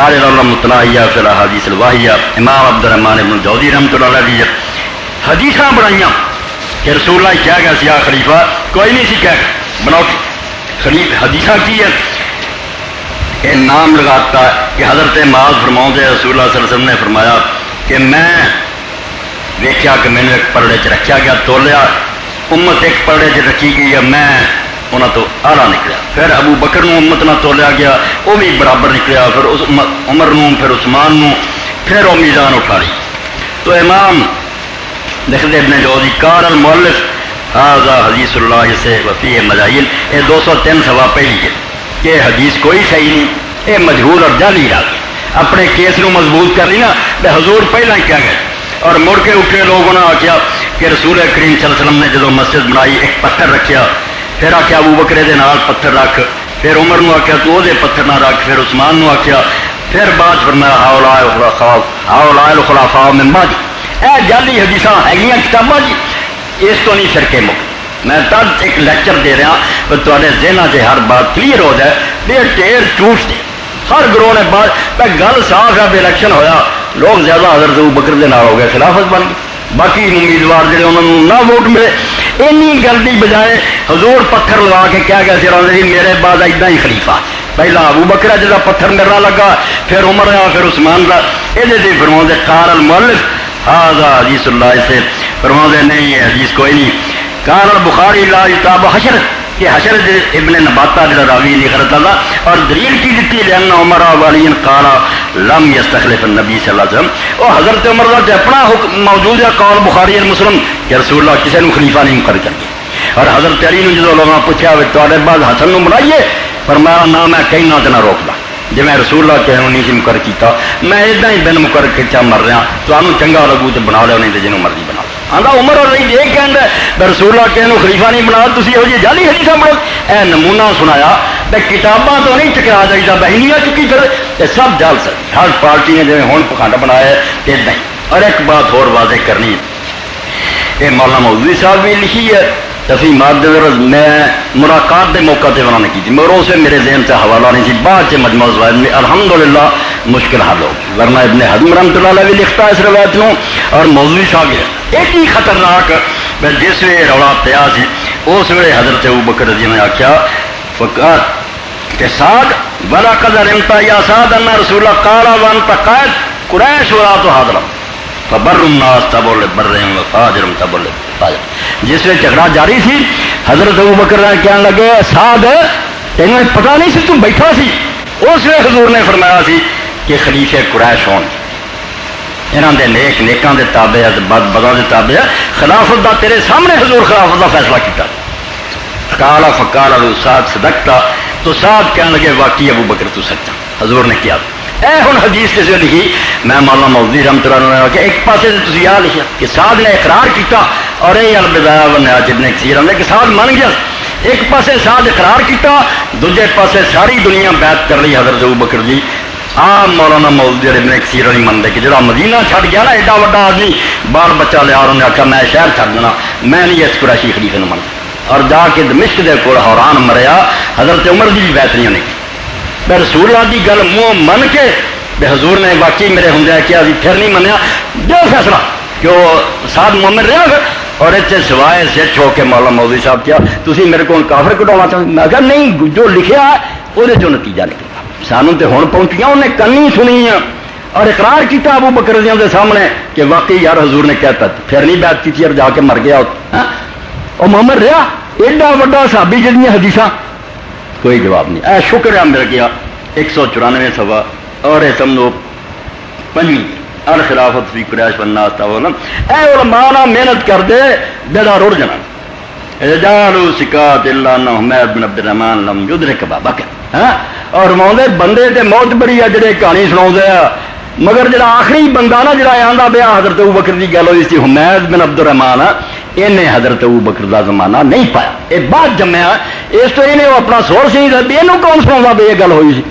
عالم المتناہیہ فی الاحادیث الواہیہ امام عبد الرحمن ابن جوزی رحمۃ اللہ علیہ حدیثاں بنائیاں کہ رسول اللہ کیا گیا سی خلیفہ کوئی نہیں سی کہہ بناؤ خلیفہ. حدیثاں کی ہے کہ نام لگاتا ہے کہ حضرت معاذ فرماؤں دے رسول اللہ صلی اللہ علیہ وسلم نے فرمایا کہ میں دیکھا کہ میں نے ایک پرڑے چ رکھا گیا تولیا امت ایک پرڑے چ رکھی گئی ہے میں انہوں تو آلہ نکلیا. پھر ابو بکر نو امت نہ تولیا گیا وہ بھی برابر نکلیا. پھر عمر نو پھر عثمان نو پھر وہ میزان اٹھا لی. تو امام لکھتے ابن جوزی قال المؤلف هذا حدیث اللہ سے وفیہ مجاہیل. یہ 203 صفحہ پہلی ہے کہ حدیث کوئی صحیح نہیں، یہ مجہول اور جعلی راوی. اپنے کیس نو مضبوط کر لی نا بے حضور پہلا ہی کیا گئے. اور مڑ کے اٹھے لوگوں نے آخیا کہ رسول کریم صلی اللہ علیہ وسلم نے جدو مسجد بنائی ایک پتھر رکھیا، پھر آخیا ابو بکرے دے نال پتھر رکھ، پھر عمر نو آخیا تو دے پتھر نہ رکھ، پھر عثمان نو آخیا، پھر بعد فرمایا ہؤلاء الخلفاء من بعد. اے جعلی حدیثاں ہے کتاباں جی، اس تو نہیں فرقے مک. میں تب ایک لیکچر دے رہا تو تے ذہن سے ہر بات کلیئر ہو جائے. بے ٹیر ٹوٹ دے ہر گروہ نے بات گل صاف ہے. بے الیکشن ہویا لوگ زیادہ حضرت ابو بکر دے نال ہو گئے، خلافت بن گئی. باقی امیدوار جڑے انہوں نے نہ ووٹ ملے. اینی گل دی بجائے حضور پتھر لگا کے کیا گیا سی میرے بعد ادا ہی خلیفہ. پہلا ابو بکر جا پتھر میرا لگا، پھر عمر آ، پھر عثمان کا. یہ فرما دے قال المؤلف هذا حدیث اللہ سے فرما دے نہیں یہ حدیث کوئی نہیں. قال البخاری لا یتاب حشر کہ حشر ابن نباتہ جو راوی لکھتا تھا. اور دلیل کی دیتی لأن عمر وعلی قال لم يستخلف النبی صلی اللہ علیہ وسلم. اور حضرت عمر کا اپنا حکم موجود ہے قول بخاری مسلم کہ رسول اللہ کسی نے خلیفہ نہیں مقرر کر دیا. اور حضرت علی نے جب لوگوں نے پوچھا تے بعد حسن نو بنائیے فرمایا نہ میں کہیں نہ روکدا جی میں رسول اللہ کہہ نہیں سی مقرر کیتا میں ادا ہی بن مقرر کیا مر رہا تمہیں چنگا لگو تو بنا لو نہیں تو جنوں مرضی بنا لو. آتا عمر اور یہ کہہ رسول اللہ کہ خلیفہ نہیں بنا تھی یہ جعلی حدیث بڑھو. اے نمونہ سنایا بھائی کتاباں تو نہیں ٹکرا چاہیے بہنیاں چکی پھر یہ سب جل سکتی. ہر پارٹی نے جی ہوں پکھنڈ بنایا ہے ادا ہی. اور ایک بات اور واضح کرنی ہے یہ مولانا مودودی صاحب بھی لکھی ہے تفی ماد میں ملاقات کے موقع سے انہوں نے کی تھی مگر اسے میرے ذہن سے حوالہ نہیں سی بعد سے مجموعہ زوائد میں الحمدللہ مشکل حل ہو ورنہ ابن حزم رحمۃ اللہ علیہ بھی لکھتا ہے اس روایت نو اور مودودی صاحب بھی ایک ہی خطرناک جس ویلے رولا پیا سی اس ویلے حضرت ابوبکر رضی اللہ نے آخیا فقار کہ سعد ولا قدر امتا یا سعد ان رسول اللہ قال وانت قائد قریش ولا تو حاضر فبر الناس تبول برهم وفاجر تبول فاجر جس میں جھگڑا جاری سی حضرت ابوبکر نے کہنے لگے سعد تینوں پتہ نہیں سی تو بیٹھا سی اس وقت حضور نے فرمایا سی کہ خلیفہ قریش ہون انہاں دے نیک نیکاں دے تابع ہے بد بداں دے تابع ہے خلافت دا تیرے سامنے حضور خلافت دا فیصلہ کیتا قال فقال له سعد صدقتا تو سعد کہنے لگے واقعی ابوبکر تو سچا حضور نے کیا اے ہن حدیث کس نے لکھی میں مولانا مودودی رحمۃ اللہ علیہ نے کہ ایک پاسے سے تسی یہ لکھیا کہ سعد نے اقرار کیتا اور یہ البدایہ والنہایہ ابن کثیر نے کہ سعد مان گیا ایک پاسے سعد اقرار کیتا دوسرے پاسے ساری دنیا بیعت کر لی حضرت ابوبکر دی مولانا مودودی ابن کثیر نہیں منتے کہ جڑا مدینہ چھڑ گیا نا ایڈا وڈا آدمی بال بچہ لیا اور انہیں آخیا میں شہر چھڑ دینا میں نہیں اس قریشی خلیفے نوں منتا اور جا کے دمشق دے کول حوران مریا حضرت عمر دی بھی بیعت نہیں ہونے میں رسول اللہ دی گل منہ من کے بے حضور نے واقعی میرے ہوں کیا پھر نہیں منیا جو فیصلہ کہ وہ سعد مومن رہا گا اور اتنے سوائے سچ ہو کے مولانا مودودی صاحب کیا تھی میرے کو کافر کٹانا چاہتے میں کہا نہیں جو لکھیا وہ جو نتیجہ نکلا سانوں تے ہون پہنچیاں انہیں کنی سنی اور اقرار کیا ابو بکر رضی اللہ کے سامنے کہ واقعی یار حضور نے کہتا پھر نہیں بیعت کی اور جا کے مر گیا اور محمد رہا ایڈا وڈا صحابی جہاں حدیث کوئی جواب نہیں اے شکر ہے مل گیا 194 صفحہ اور یہ سمجھو پنجویں الخلافت فی قریش والناس تاولن اے علماء محنت کر دے بیڑا رڑ جانا رجال سکات الا انہ حمید بن عبد الرحمن لم یدرک بابک اور ماؤں بندے تے موت بڑی ہے جڑے کہانی سنا مگر جڑا آخری بندہ نا جڑا آندا پیا حضرت ابوبکر دی گل ہوئی سی حمید بن عبد الرحمن انہیں حضرت ابوبکر دا زمانہ نہیں پایا یہ بات جمیا اس تو انہیں اپنا سور سی یہ کون سنا بھی یہ گل ہوئی سی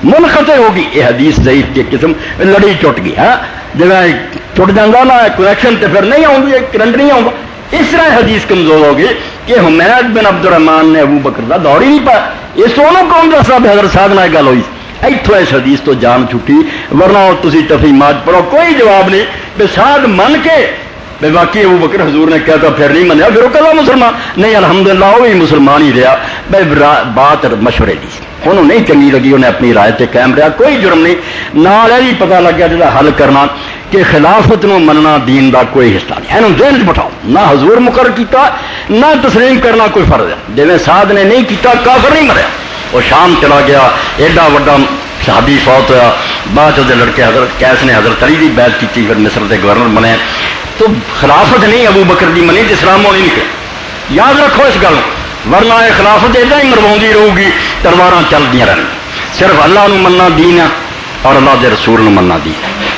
منقطع ہوگی یہ حدیث ضعیف کی قسم لڑی ٹوٹ گئی ہاں جب ٹوٹ جانا نا کنیکشن تو پھر نہیں آؤں گی کرنٹ نہیں آؤں گا اس طرح حدیث کمزور ہوگی کہ حمید بن عبد الرحمن نے ابو بکر دا دور ہی نہیں پایا یہ سونوں کون دسا بھی حضرت صاحب نے گل ہوئی اتوں اس حدیث تو جان چھٹی ورنہ تھی تفہیمات پڑھو کوئی جواب نہیں بے سعد من کے بے باقی ابو بکر حضور نے کہا پھر نہیں منیا پھر وہ کہا مسلمان نہیں الحمدللہ وہ بھی مسلمان ہی رہا بے بات مشورے دی انہوں نہیں چنگی لگی انہیں اپنی رائے تے قائم رہا کوئی جرم نہیں نال یہ پتہ لگ گیا جا حل کرنا کہ خلافت نو مننا دین دا کوئی حصہ نہیں اینوں ذہن چ بٹھاؤ نہ حضور مقرر کیتا نہ تسلیم کرنا کوئی فرض ہے جویں سعد نے نہیں کیتا کافر نہیں مریا وہ شام چلا گیا ایڈا وڈا صحابی فوت ہوا بعد وہ لڑکے حضرت قیس نے حضرت علی کی بیعت کی پھر مصر کے گورنر بنے تو خلافت نہیں ابو بکر کی منی تو اسلام ہونی نہیں کہ یاد رکھو اس گل ورنہ یہ خلافت ایسا ہی مرواؤں رہے گی تلوار چلتی رہن صرف اللہ نو مننا دین اور اللہ کے رسول نو مننا دین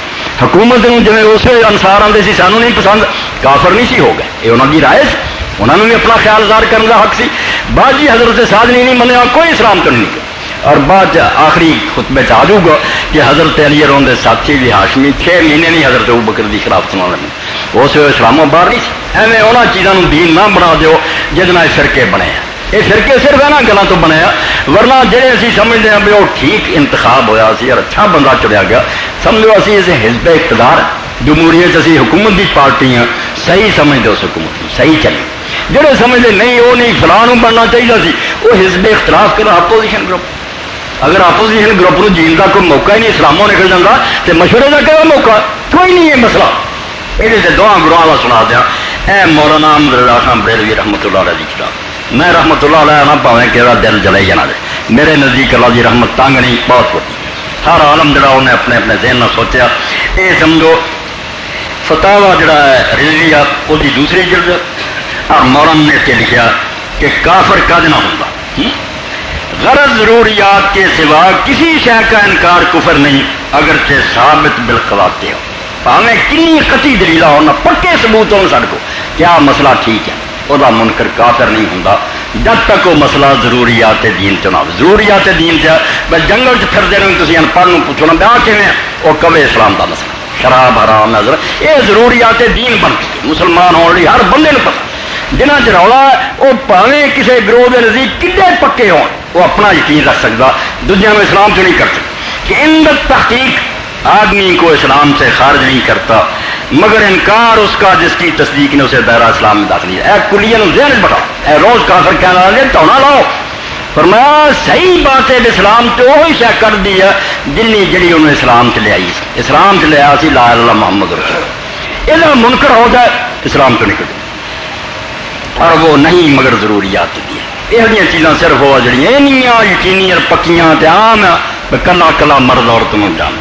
حکومت جی اس انسار آتے سی سانو نہیں پسند کافر نہیں سی ہو گئے یہ انہوں کی رائے انہوں نے بھی اپنا خیال ظاہر کرنے کا حق سی بعد جی حضرت سعد نے نہیں منیا کوئی اسلام تو نہیں کیا اور بعد آخری خطبے آ جاؤ گا کہ حضرت علی رون کے ساتھی بھی ہاشمی 6 مہینے نہیں حضرت ابو بکر کی خلاف سنا لگے اس اسلاموں باہر نہیں سی ایویں انہوں چیزوں دین نہ بنا دیو جہاں فرقے بنے ہیں یہ فرقے صرف یہاں گلوں تو بنے ورنہ جہے اسی سمجھتے ہیں بھی وہ ٹھیک انتخاب ہویا سی اور اچھا بندہ چڑیا گیا سمجھو اسی اسے حزب اقتدار جمہوریت اسی حکومت کی پارٹی ہیں صحیح سمجھتے اس حکومت کو صحیح چلی جہے سمجھتے نہیں وہ نہیں فلاں بننا چاہیے سی وہ حزب اختلاف کرو اپوزیشن گروپ اگر اپوزیشن گروپ کو جیل کا کوئی موقع ہی نہیں اسلاموں نکل جاتا تو مشورے کا کیا موقع کوئی نہیں ہے مسئلہ یہ دعا گروہ کا سنا دیا اے مولانا احمد رضا خان بریلوی رحمۃ اللہ علیہ کی کتاب میں رحمۃ اللہ علیہ نہ پاویں کہ دل جلائی جانا دے میرے نزدیک اللہ کی رحمت تنگ نہیں بہت ہوتی ہر عالم جڑا انہیں اپنے اپنے ذہن میں سوچا یہ سمجھو فتاوا جڑا ہے رضویہ وہ دوسری جلد اور مولانا نے کے لکھا کہ کافر کد نہ ہوگا غرض ضروریات کے سوا کسی شے کا انکار کفر نہیں اگرچہ ثابت بالقواطع ہو پاویں کنی قطعی دلیل ہونا پکے ثبوت ہو سارے کو کیا مسئلہ ٹھیک ہے وہ منکر کافر نہیں ہوتا جب تک وہ مسئلہ ضروریات دین چ نہ ہو ضروریات دین سے جنگل چ پھر دے تھی ان پڑھ پوچھنا بیا کھے وہ کبے اسلام کا مسئلہ شراب حرام نظر، یہ ضروریات دین بن چکی مسلمان ہونے لی ہر بندے کو پتا۔ جنہ چ رولا وہ پاویں کسی گروہ کے نزدیک کنے پکے ہون وہ اپنا یقین رکھ سکتا، دوجیاں میں اسلام سے نہیں کر سکتا کہ ان تحقیق آدمی کو اسلام سے خارج نہیں کرتا مگر انکار اس کا جس کی تصدیق نے اسے دائرہ اسلام میں داخل کیا۔ اے کلیہ نو ذہن بٹھاؤ، اے روز کافر کہنا لگے تونا لاؤ، فرمایا صحیح بات ہے اسلام تو وہی شے کر دی ہے جنی جڑی انہوں نے اسلام سے لے آئی، اسلام سے لے آیا سی لا الہ الا اللہ محمد رسول، یہ منکر ہو جائے اسلام تو نکل، اور وہ نہیں مگر ضروریات دی یہ چیزاں صرف ہوا جڑیاں یقینی اور پکیاں عام کلا کلا مرد اور تم جان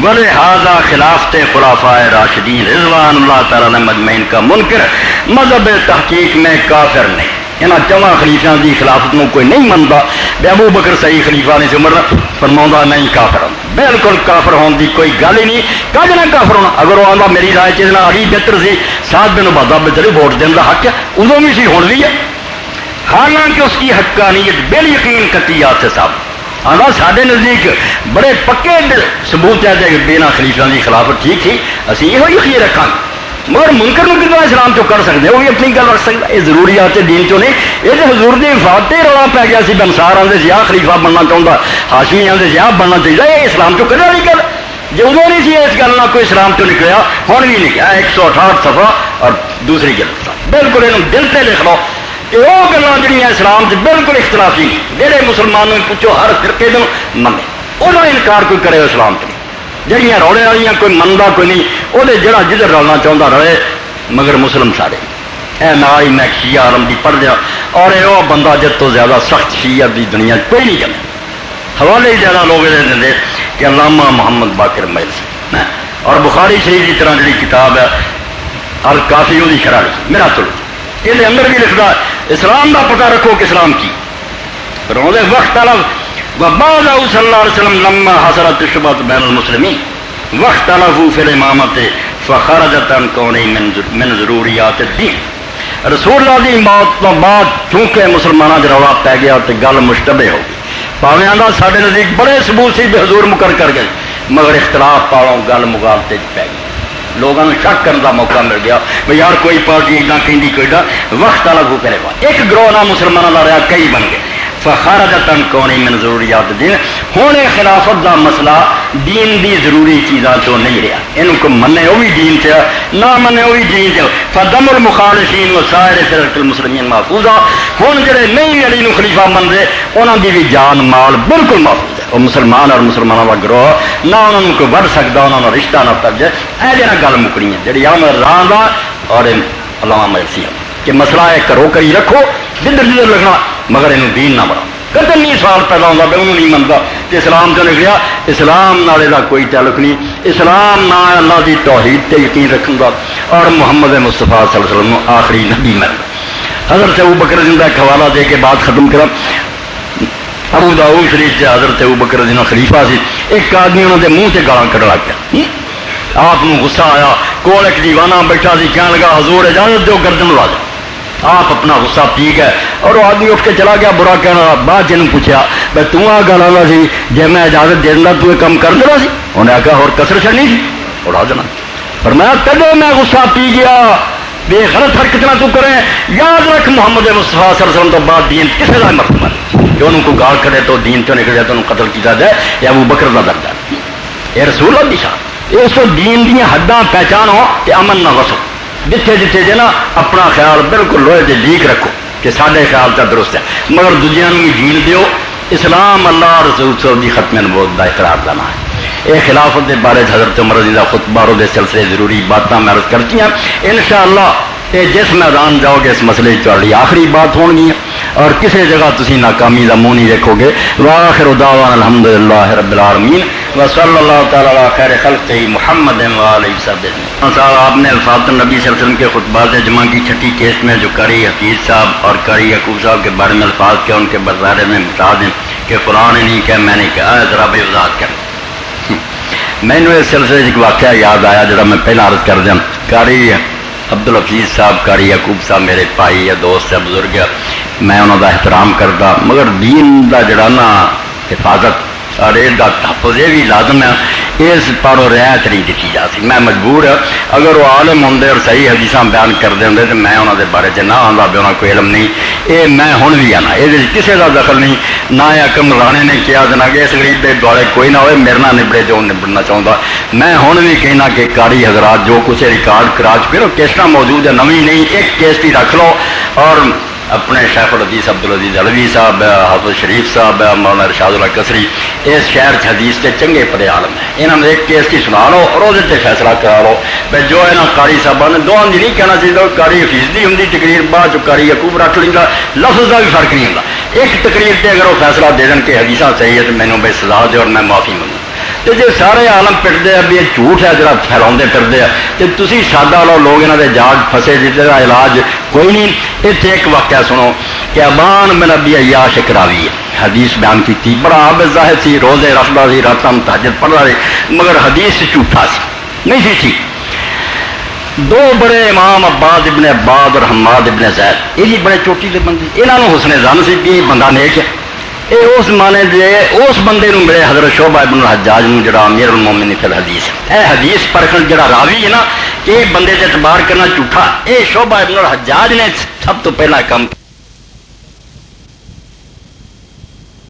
بلے ہاضا خلافت خلافائے راشدین رضوان اللہ تعالیٰ نے مجمعین کا منکر مذہب تحقیق میں کافر نہیں، یہاں چواں خلیفیاں دی خلافت میں کوئی نہیں منتا، بے ابو بکر صحیح خلیفہ نہیں سے عمر فرماؤں نہیں کافر ہوں، بالکل کافر ہونے دی کوئی گل ہی نہیں، کج نہ کافر ہونا، اگر وہ آتا میری رائے چیزنا علی بہتر سی ساتھ بن عبادہ بہتر ووٹ دینے کا حق ہے ادو بھی سی ہون بھی ہے، حالانکہ اس کی حقانیت بال یقین قطعیات سے ثابت آنا سارے نزدیک بڑے پکے ثبوت ہے کہ بنا خلیفہ کی خلافت ٹھیک تھی اسی یہ یقین رکھا مگر منکر میں کتنا اسلام چو کر سکتے وہ بھی اپنی گل رکھ سکتا، یہ ضروریات دین چو نہیں، یہ تو حضور دی وفات تے رولا پی گیا سی بنسار آتے سی آ خلیفہ بننا چاہتا، ہاشمی آتے سی آ بننا چاہیے، یہ اسلام چو کرنے والی گل جو ادو نہیں سی اس گل کوئی اسلام چو نکلیا ہوں بھی نکلیا 168 صفحہ اور دوسری گل بالکل یہ دل سے لکھ لو کہ وہ گلیں جہاں اسلام سے بالکل اختلافی نہیں، جہے مسلمانوں پوچھو ہر فرقے دن منے وہ انکار کوئی کرے اسلام سے جہاں روڑے والی کوئی منتا کوئی نہیں وہ جڑا جدھر رلنا چاہتا رہے مگر مسلم سارے اے نہ ہی میں شیعہ عالم دی پڑھ دیا اور یہ بندہ جد تو زیادہ سخت شیعہ دی دنیا کوئی نہیں کرتا، حوالے ہی زیادہ لوگ یہ دیں کہ علامہ محمد باقر میلسی اور بخاری شریف کی طرح جی کتاب ہے الکافی وہ شرح لکھی میرا تو یہ اندر بھی لکھتا اسلام کا پتہ رکھو کہ اسلام کی وقت طلب وبعد صلی اللہ علیہ وسلم لما حصلت الشبہۃ بین المسلمین واختلفوا فی الامامۃ فخرجت عن کونہ من ضروریات الدین، رسول اللہ کی موت تو بعد چونکہ مسلمانوں کا رولا پی گیا تو گل مشتبہ ہو گئی، پاویں آندا سارے نزدیک بڑے ثبوت سی حضور مقرر کر گئے مگر اختلاف پاؤں گل مغالطے پی گئی، لوگوں نے شک کرنے کا موقع مل گیا بھائی یار کوئی پارٹی ادا کہیں کوئی وقت الگ ہو کرے گا ایک گروہ نہ مسلمانوں کا رہا کئی بن گئے فخرجت عن کونہ من ضروریات الدین، ہوں خلافت دا مسئلہ دین دی ضروری چیزاں چو نہیں رہا، ان کو منے وہ بھی دین سے نہ منے وہ بھی دین سے، فدم المخالفین و سائر فرق المسلمین محفوظہ، ہوں جڑے نہیں علی نو خلیفہ منتے انہوں دی بھی جان مال بالکل محفوظ ہے، وہ مسلمان اور مسلمانوں کا گروہ نہ انہوں کو وڑ سکتا انہوں نے رشتہ نہ ترجے، اے جہاں گل مکنی ہے جی احمد رضا دا اور علامہ میلسی کہ مسئلہ ہے کرو کری رکھو جدھر جدھر لکھنا مگر یہ دین نہ بڑھاؤ، کدھر نہیں سوال پیدا ہوتا بھی انہوں نہیں منتا کہ اسلام سے نکلیا، اسلام نالے کا کوئی تعلق نہیں، اسلام نہ اللہ کی توحید تے یقین رکھوں گا اور محمد مصطفیٰ صلی اللہ علیہ وسلم آخری نبی مل گا۔ حضرت ابوبکر کا ایک حوالہ دے کے بات ختم کرا، ابو داؤد شریف سے حضرت ابوبکر خلیفہ سی، ایک آدمی انہوں نے منہ سے گالاں کڈ لگ گیا، آپ کو غصہ آیا، کول ایک دیوانہ بیٹھا سی کہنے لگا حضور اجازت دو گردن لا جاؤ، آپ اپنا غصہ پی گئے اور وہ آدمی اٹھ کے چلا گیا، برا کہنا بعد جن پوچھا بھائی تو آ گل آتا سی جی میں اجازت دینا تو یہ کام کر دینا سی، انہیں آخیا اور کسر چڑنی سی اڑا دینا، پر میں کدو میں غصہ پی گیا بے غلط حرکت نہ تو کرے، یاد رکھ محمد مصطفیٰ صلی اللہ علیہ وسلم تو بعد دین کسی کا مرتبہ نہیں، جو انہوں کو گال کرے تو دین تو نکل جائے تو انہوں قتل کیا جائے یا ابو بکر کا درجہ، یہ رسول اللہ دی شان، اس کو دین دیا حداں پہچانو کہ امن نہ وسو، جتھے جتھے جے نا اپنا خیال بالکل لوہے دے لیک رکھو کہ سارے خیال تا درست ہے مگر دوجیاں بھی جین دیو، اسلام اللہ رسول صلی اللہ علیہ وسلم ختم نبوت دا اقرار دینا ہے، یہ خلافت دے بارے حضرت عمر رضی اللہ خطبہ اور دے سلسلے ضروری باتاں میں عرض کرتی ہیں انشاءاللہ یہ جس میدان جاؤ گے اس مسئلے چالی آخری بات ہون گی اور کسی جگہ تسی ناکامی دا منہ نہیں دیکھو گے، وآخر دعوانا الحمدللہ رب العالمین وصلی اللہ تعالیٰ علی خیر خلقہ محمد وآلہ وسلم۔ صاحب آپ نے الفاظ نبی صلی اللہ علیہ وسلم کے خطبات جمع کی چھٹی کیس میں جو قاری حفیظ صاحب اور قاری یعقوب صاحب کے بارے میں الفاظ کیا ان کے بارے میں بتا دیں کہ قرآن نہیں کہا میں نے کہا ذرا بھی وضاحت کریں۔ میں نے اس سلسلے ایک واقعہ یاد آیا جڑا میں پہلا عرض کر دیا، قاری عبدالحفیظ صاحب قاری یعقوب صاحب میرے بھائی یا دوست ہے بزرگ ہے، میں انہوں کا احترام کرتا مگر دین دا جڑا نا حفاظت اور یہ تحفظ یہ بھی لازم ہے، اس پر رعایت نہیں دیتی جا سی. میں مجبور اگر وہ عالم ہوں اور صحیح حدیث بیان کرتے ہوں تو میں انہوں کے بارے نہ آتا بھی انہوں کو علم نہیں. یہ میں ہوں بھی آنا یہ کسی کا دخل نہیں. نہ حکم رانے نے کیا جنا کہ اس غریب کے دوارے کوئی نہ ہوئے میرے نہ نبڑے جو نبڑنا چاہتا. میں ہوں بھی کہنا کہ قاری حضرات جو کچھ ریکارڈ کرا چکے ہو کیسٹاں موجود ہے نویں نہیں ایک کیسٹ ہی رکھ لو. اور اپنے شیخ الحدیث عبدالعزیز علوی صاحب حافظ شریف صاحب مولانا ارشاد اللہ قصری اس شہر حدیث کے چنگے پڑے عالم ہیں. انہوں نے ایک کیس کی سنا لو اور وہ فیصلہ کرا لو. بھائی جو یہاں قاری صاحب نے دونوں کی نہیں کہنا چاہیے قاری حفیظ ہوں تقریر بعد قاری یعقوب رکھ لینا لفظ کا بھی فرق نہیں ہوتا. ایک تقریر سے اگر وہ فیصلہ دے دیں کہ حدیث صحیح ہے تو مینوں بھائی سزا دے اور میں معافی منگوں. تو جی سارے عالم پٹتے ہیں بھی یہ جھوٹ ہے جڑا پھیلاؤ پھرتے ہیں تو تھی سادہ لو لوگ یہاں کے جاگ پھسے جا علاج کوئی نہیں. اتنے ایک واقعہ سنو کہ ابان بن ابی عیاش ایک راوی ہے حدیث بیان کی تھی. بڑا عابد زاہد سی روزے رکھتا سی راتاں تہجد پڑھتا سی مگر حدیث جھوٹا سی نہیں سی ٹھیک. دو بڑے امام عباد ابن عباد اور حماد ابن زید یہ بڑے چوٹی کے بندے یہاں حسن زن سی کہ بندہ نیک ہے. یہ اس مانے دے اس بندے نو ملے حضرت شعبہ ابن الحجاج نو جڑا امیر المومنین فی الحدیث اے حدیث پرکھن جڑا راوی ہے نا یہ بندے تے اعتبار کرنا جھوٹا. یہ شعبہ ابن الحجاج نے سب تو پہلا کام